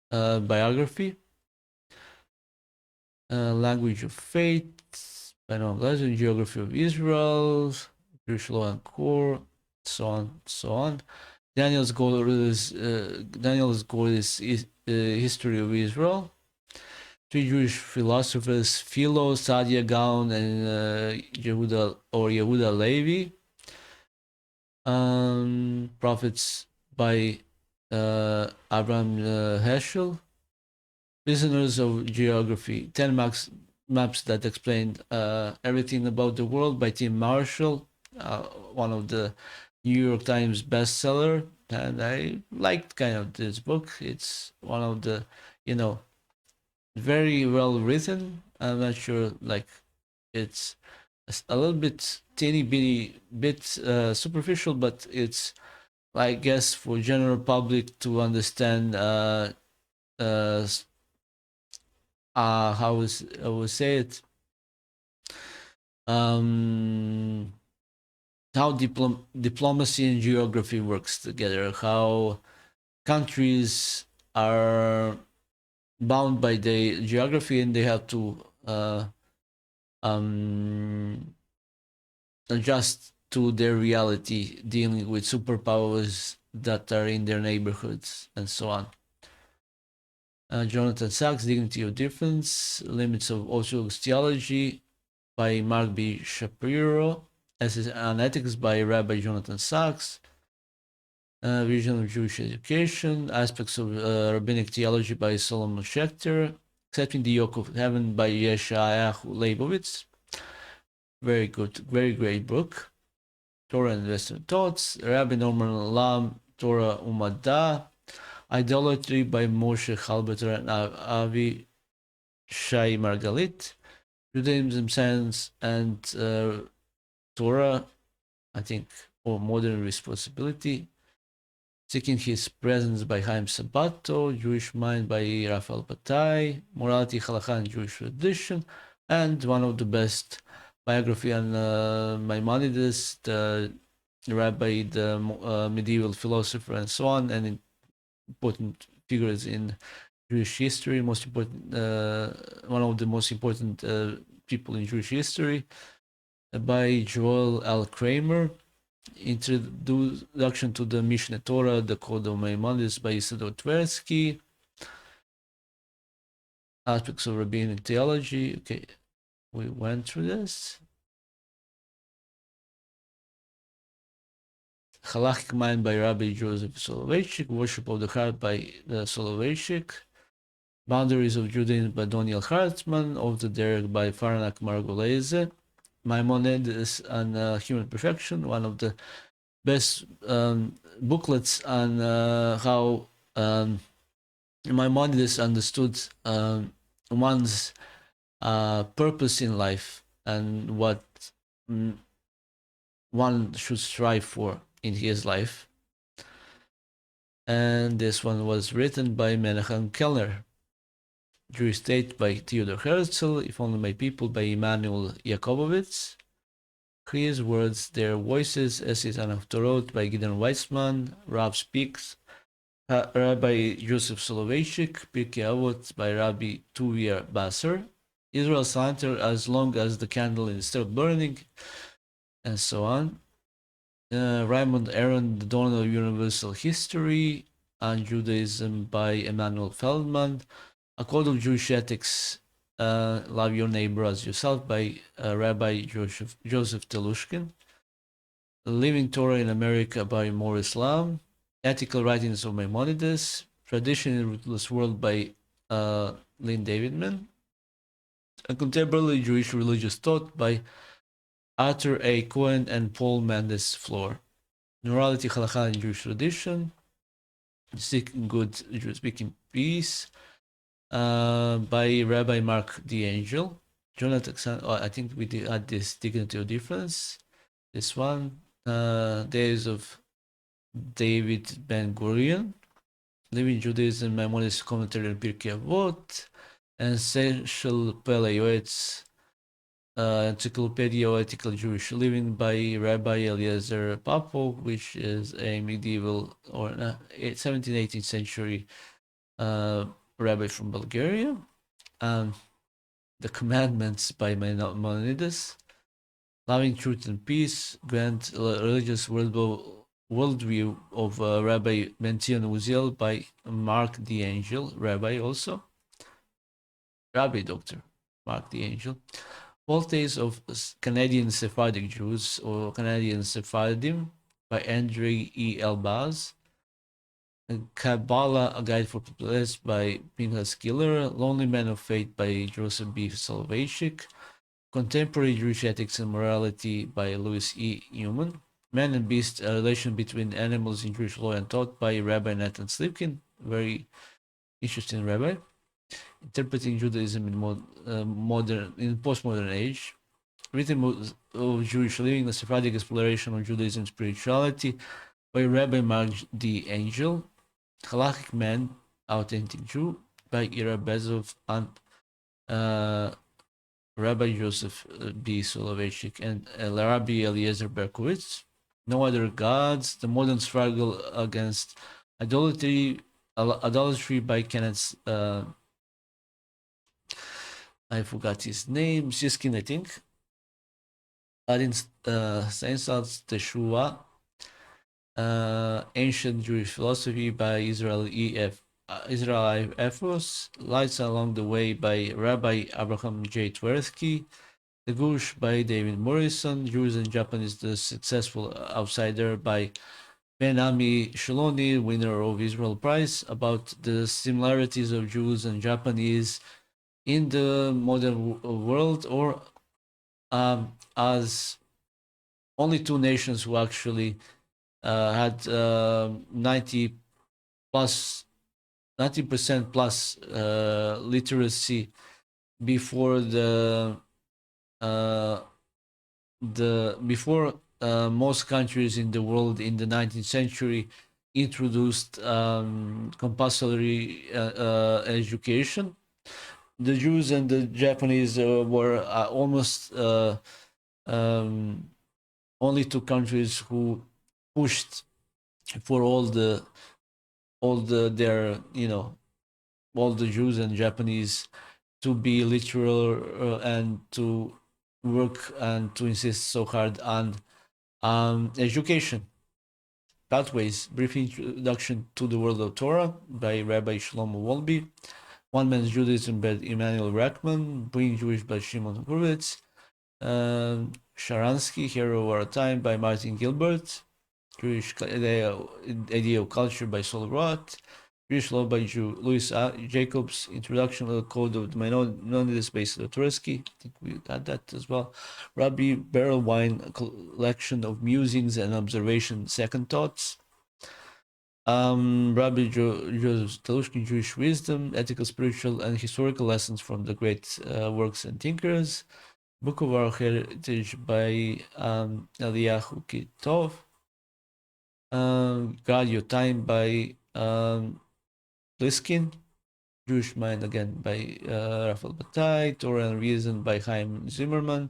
biography. Language of Faith by Noam Glazer, Geography of Israel, Jewish Law and Core, so on. Daniel Gordis History of Israel. Three Jewish philosophers, Philo, Saadia Gaon, and Yehuda Levi. Prophets by Abraham Heschel. Prisoners of Geography, 10 maps that explain everything about the world by Tim Marshall, one of the New York Times bestseller, and I liked kind of this book. It's one of the, very well written. I'm not sure, like, it's a little bit teeny bitty bit superficial, but it's, I guess, for general public to understand uh, how I would say it, um, how diplomacy and geography works together, how countries are bound by the geography and they have to um, adjust to their reality, dealing with superpowers that are in their neighborhoods and so on. Jonathan Sacks, Dignity of Difference, Limits of Orthodox Theology by Mark B. Shapiro, Essays on Ethics by Rabbi Jonathan Sacks, Vision of Jewish Education, Aspects of Rabbinic Theology by Solomon Schechter, Accepting the Yoke of Heaven by Yeshayahu Leibovitz. Very good, very great book. Torah and Western Thoughts, Rabbi Norman Lam, Torah Umadah, Idolatry by Moshe Halbeter and Avi Shai Margalit, Judaism, Science, and Torah, I think, or Modern Responsibility, Seeking His Presence by Chaim Sabato, Jewish Mind by Raphael Patai, Morality, Halakha, and Jewish Tradition, and one of the best biography on Maimonides, the rabbi, the medieval philosopher, and so on, and important figures in Jewish history, most important, one of the most important people in Jewish history, by Joel L. Kramer. Introduction to the Mishneh Torah, the Code of Maimonides by Isidore Tversky. Aspects of Rabbinic Theology. Okay, we went through this. Halachic Mind by Rabbi Joseph Soloveitchik. Worship of the Heart by Soloveitchik. Boundaries of Judaism by Daniel Hartman. Of the Derek by Faranak Margolese. Maimonides and Human Perfection, one of the best booklets on how Maimonides understood one's purpose in life and what one should strive for in his life. And this one was written by Menachem Kellner. Jewish State by Theodor Herzl, If Only My People by Immanuel Yakobovitz. His Words, Their Voices, Essays on Haftorot by Gideon Weizmann. Rav Speaks, Rabbi Joseph Soloveitchik. Pirkei Avot by Rabbi Tuvia Basser. Israel's Lantern, As Long as the Candle is Still Burning, and so on. Raymond Aron, The Dawn of Universal History and Judaism by Emanuel Feldman. A Code of Jewish Ethics, Love Your Neighbor as Yourself by Rabbi Joseph Telushkin. Living Torah in America by Morris Lam. Ethical Writings of Maimonides. Tradition in a Rootless World by Lynn Davidman. A Contemporary Jewish Religious Thought by Arthur A. Cohen and Paul Mendes Floor. Morality, Halakha, and Jewish Tradition. Seeking Good, Speaking Peace by Rabbi Mark D. Angel. Jonathan, I think we had this Dignity of Difference. This one, Days of David Ben Gurion. Living Judaism, Maimonides Commentary on Pirkei Avot. Essential Pele Yoetz, Encyclopedia of Ethical Jewish Living by Rabbi Eliezer Popov, which is a medieval or 17th, 18th century rabbi from Bulgaria. The Commandments by Maimonides. Loving Truth and Peace, Grand Religious Worldview of Rabbi Benzion Uziel by Mark the Angel, rabbi also. Rabbi Dr. Mark the Angel. Voltaires of Canadian Sephardic Jews or Canadian Sephardim by Andre E. Elbaz. Kabbalah, A Guide for Populists by Pinchas Giller. Lonely Men of Faith by Joseph B. Soloveitchik. Contemporary Jewish Ethics and Morality by Louis E. Newman. Man and Beast, A Relation Between Animals in Jewish Law and Thought by Rabbi Nathan Slipkin. Very interesting rabbi. Interpreting Judaism in postmodern age. Rhythm of Jewish Living, a Sephardic exploration of Judaism spirituality by Rabbi Mark the Angel, Halachic Man, Authentic Jew by Ira Bezov and Rabbi Joseph B. Soloveitchik and Rabbi Eliezer Berkowitz. No Other Gods, The Modern Struggle Against Idolatry by Kenneth, I forgot his name, Siskin, I think. Adin Steinsaltz Teshuvah, Ancient Jewish Philosophy by Israel Efros, Lights Along the Way by Rabbi Abraham J. Tversky, The Gush by David Morrison, Jews and Japanese, The Successful Outsider by Ben-Ami Shaloni, winner of Israel Prize, about the similarities of Jews and Japanese in the modern world, or as only two nations who actually had 90% plus literacy before most countries in the world in the 19th century introduced compulsory education. The Jews and the Japanese were almost only two countries who pushed for all the Jews and Japanese to be literal and to work and to insist so hard on education. Pathways, Brief Introduction to the World of Torah by Rabbi Shlomo Wolbe, One Man's Judaism by Immanuel Rackman, Being Jewish by Shimon Hurwitz, Sharansky, Hero of Our Time by Martin Gilbert, Jewish Idea of Culture by Sol Roth, Jewish Law by Louis Jacobs, Introduction to the Code of the Maimonides by Tversky, I think we got that as well, Rabbi Berelwein, a collection of musings and observations, second thoughts, Rabbi Joseph Telushkin, Jewish Wisdom, Ethical, Spiritual, and Historical Lessons from the Great Works and Thinkers, Book of Our Heritage by Eliyahu Kitov, God Your Time by Pliskin, Jewish Mind again by Raphael Bataille, Torah and Reason by Chaim Zimmerman,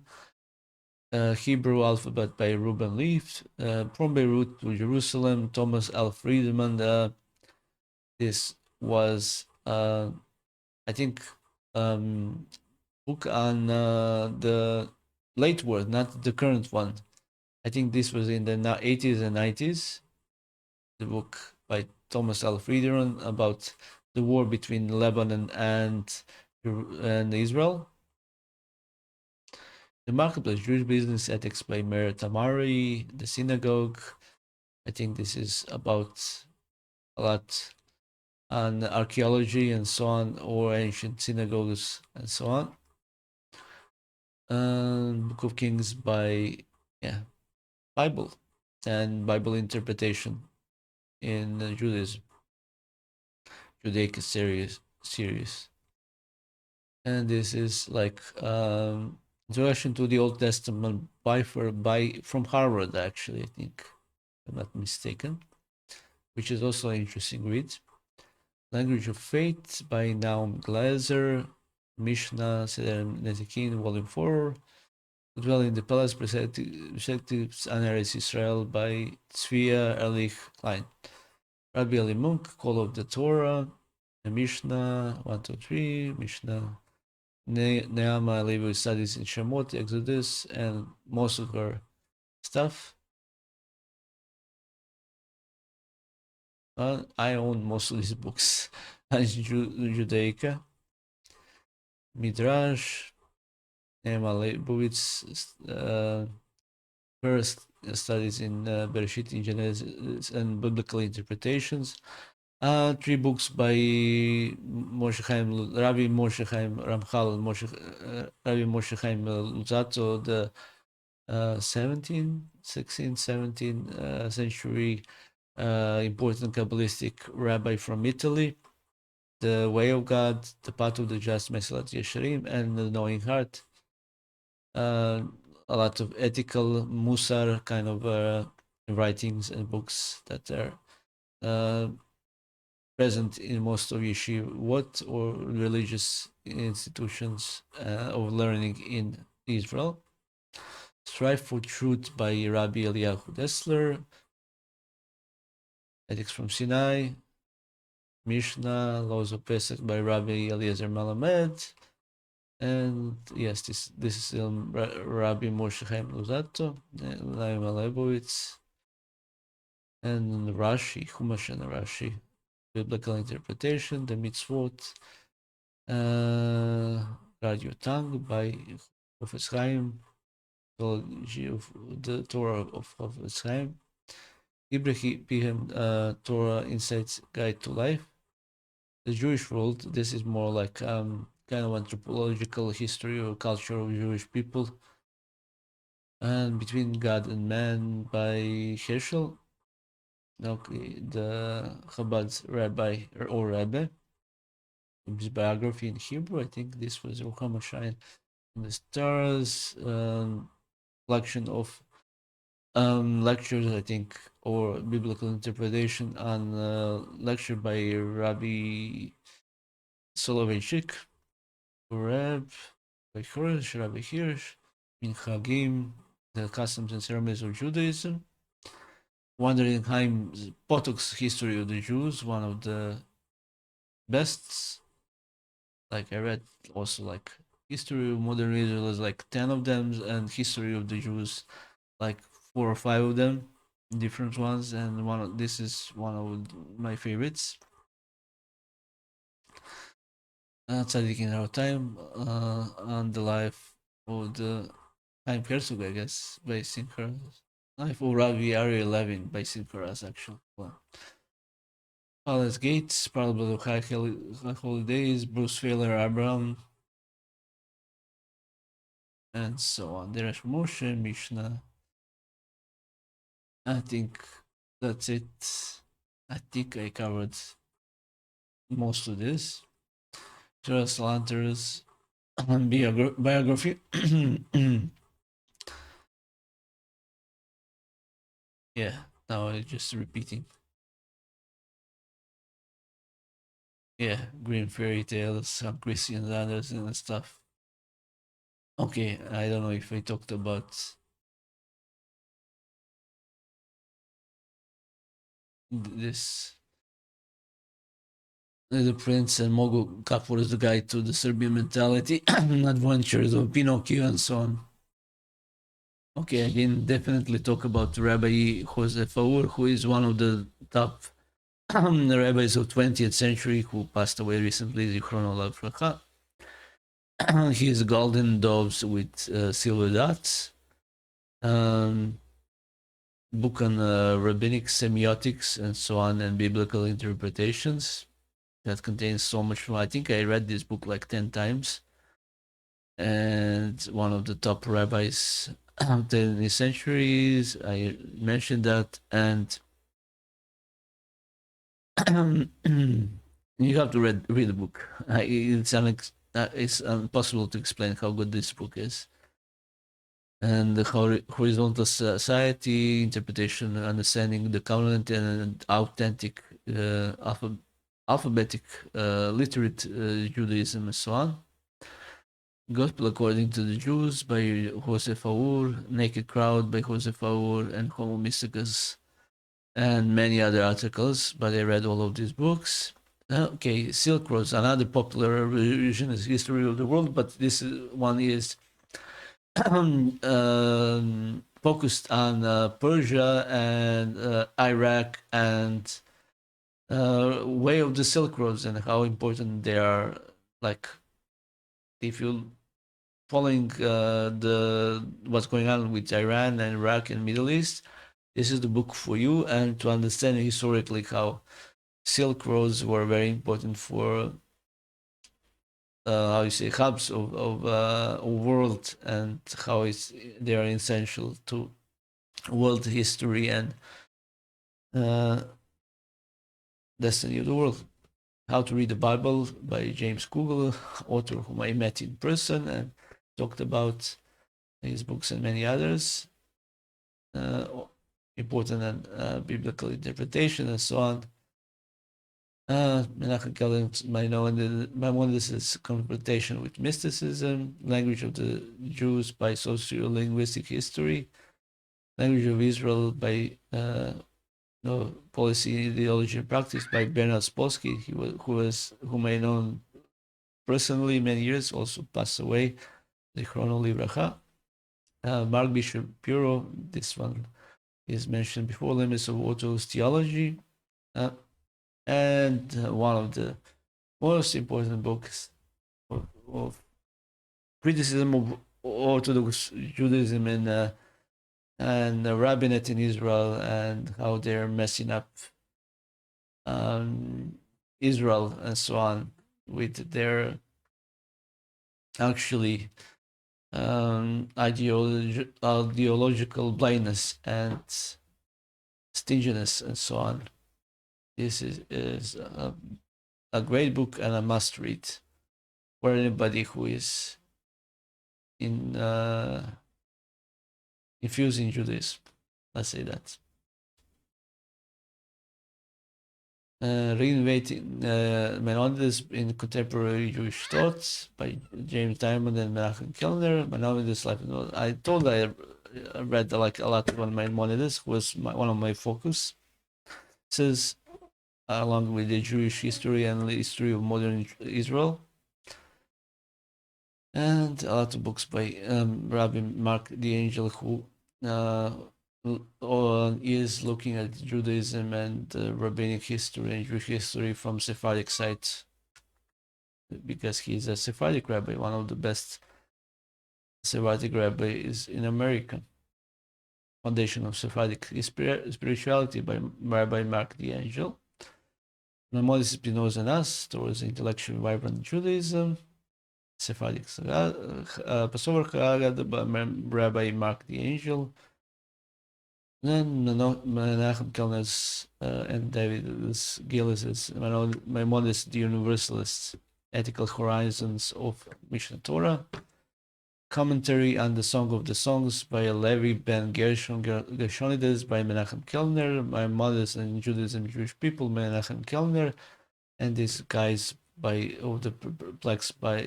Hebrew Alphabet by Ruben Leaf, From Beirut to Jerusalem, Thomas L. Friedman. This was, I think, book on the late world, not the current one. I think this was in the 80s and 90s. The book by Thomas L. Friedman about the war between Lebanon and Israel. The Marketplace, Jewish Business Ethics by Meir Tamari. The Synagogue, I think this is about a lot on archaeology and so on, or ancient synagogues and so on. Book of Kings by Bible and Bible interpretation in Judaism, Judaic series. And this is like introduction to the Old Testament from Harvard, actually, I think, if I'm not mistaken, which is also an interesting read. Language of Faith by Naum Glaser, Mishnah, Seder Nezikin, Volume 4. Dwell in the Palace, Perspectives on Eretz Israel by Tzvia Erlich Klein. Rabbi Eli Munk, Call of the Torah, the Mishnah 1, 2, 3, Mishnah Neama Levi studies in Shemot, Exodus, and most of her stuff. I own most of these books. Judaica, Midrash, Neama Leibovitz, first studies in Bereshit, in Genesis, and biblical interpretations. 3 books by Moshe Chaim, Rabbi Moshe Chaim Ramchal, Rabbi Moshe Chaim Luzzatto, the 16th, 17th century important Kabbalistic rabbi from Italy. The Way of God, The Path of the Just, Meselat Yesharim, and The Knowing Heart. a lot of ethical Musar kind of writings and books that are present in most of yeshivot or religious institutions of learning in Israel. Strive for Truth by Rabbi Eliyahu Dessler. Ethics from Sinai. Mishnah, Laws of Pesach by Rabbi Eliezer Malamed. And yes, this is Rabbi Moshe Chaim Luzzatto, Laim Leibowitz, and Rashi, Chumash and Rashi, Biblical Interpretation, the Mitzvot, Radio Tang by Chofetz Chaim, Theology of the Torah of Chofetz Chaim, Ibrahim Torah Insights Guide to Life, The Jewish World. This is more like kind of anthropological history or culture of Jewish people, and Between God and Man by Heschel. Okay, the Chabad's rabbi or Rebbe, his biography in Hebrew. I think this was Rucham Shine in the Stars, collection of lectures, I think, or biblical interpretation on lecture by Rabbi Soloveitchik, Reb by Hirsch, Rabbi Hirsch, in Chagim, the customs and ceremonies of Judaism. Wandering Haim's Potok's History of the Jews, one of the best. Like I read also like History of Modern Israel is like 10 of them, and History of the Jews like 4 or 5 of them, different ones, and this is one of my favorites. Tzaddik in Our Time, on the life of the Chaim Herzog, I guess, by Simcha. Life of Rabbi Ariel Levin by Simcha, actually. Palace Gates, Parable of High Holidays, Bruce Failer, Abraham, and so on. Derash Moshe, Mishnah. I think that's it. I think I covered most of this. Joras Lanter's biography. Yeah, now I'm just repeating. Yeah, Green Fairy Tales, some Christian Andersen and stuff. Okay, I don't know if I talked about this. The Prince and Mogul Kapur is the guide to the Serbian mentality, adventures of Pinocchio and so on. Okay, I didn't definitely talk about Rabbi Joseph Aur, who is one of the top rabbis of 20th century, who passed away recently, Zichrono Lavracha. His Golden Doves with Silver Dots. Book on rabbinic semiotics and so on, and biblical interpretations that contains so much. I think I read this book like 10 times, and one of the top rabbis of the centuries. I mentioned that, and you have to read the book. It's impossible to explain how good this book is. And the horizontal society, interpretation, understanding the covenant, and authentic alphabetic literate Judaism and so on. Gospel According to the Jews by Joseph Aur, Naked Crowd by Joseph Aur, and Homo Mysticus, and many other articles, but I read all of these books. Okay, Silk Roads, another popular revisionist history of the world, but this one is focused on Persia and Iraq and way of the Silk Roads and how important they are. Like, if you following what's going on with Iran and Iraq and Middle East, this is the book for you, and to understand historically how Silk Roads were very important for how you say hubs of world, and how they are essential to world history and destiny of the world. How to Read the Bible by James Google, author whom I met in person and talked about. his books and many others, important and biblical interpretation and so on. Menachem Keller's Maimonides' confrontation with mysticism, language of the Jews by sociolinguistic history, language of Israel by policy, ideology, and practice by Bernard Spolsky, whom I known personally many years, also passed away, Zichrono Livracha. Mark Bishop Bureau, this one is mentioned before, Limits of Orthodox Theology, and one of the most important books of criticism of Orthodox Judaism and the rabbinate in Israel and how they're messing up Israel and so on with their actually ideological blindness and stinginess and so on. This is a great book and a must read for anybody who is infused in Judaism. Let's say that. Reinventing Maimonides in Contemporary Jewish Thoughts by James Diamond and Menachem Kellner. Maimonides' Life. I told I read like a lot of Maimonides, was one of my focus. It says, along with the Jewish history and the history of modern Israel. And a lot of books by Rabbi Mark the Angel, who is looking at Judaism and rabbinic history and Jewish history from Sephardic side, because he's a Sephardic rabbi, one of the best Sephardic rabbis in America. Foundation of Sephardic Spirituality by Rabbi Mark the Angel. Maimonides, Spinoza, and Us towards intellectually vibrant Judaism. Sephardic Passover Chagad by Rabbi Mark the Angel. Then Menachem Kellner's and David Gillis's Maimonides the Universalist, Ethical Horizons of Mishnah Torah. Commentary on the Song of the Songs by Levi Ben Gershonides by Menachem Kellner. Maimonides and Judaism Jewish People, Menachem Kellner. And these guys by the Perplex by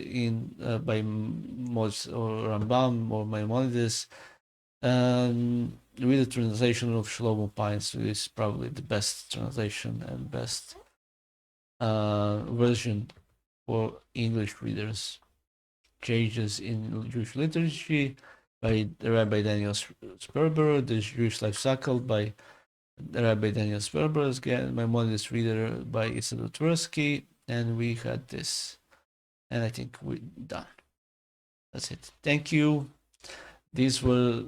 Mos or Rambam or Maimonides. With the translation of Shlomo Pines, which is probably the best translation and best version for English readers. Changes in Jewish Liturgy by Rabbi Daniel Sperber, The Jewish Life Cycle by Rabbi Daniel Sperber, again, Maimonides Reader by Isidore Tversky, and we had this. And I think we're done. That's it. Thank you. These were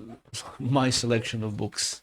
my selection of books.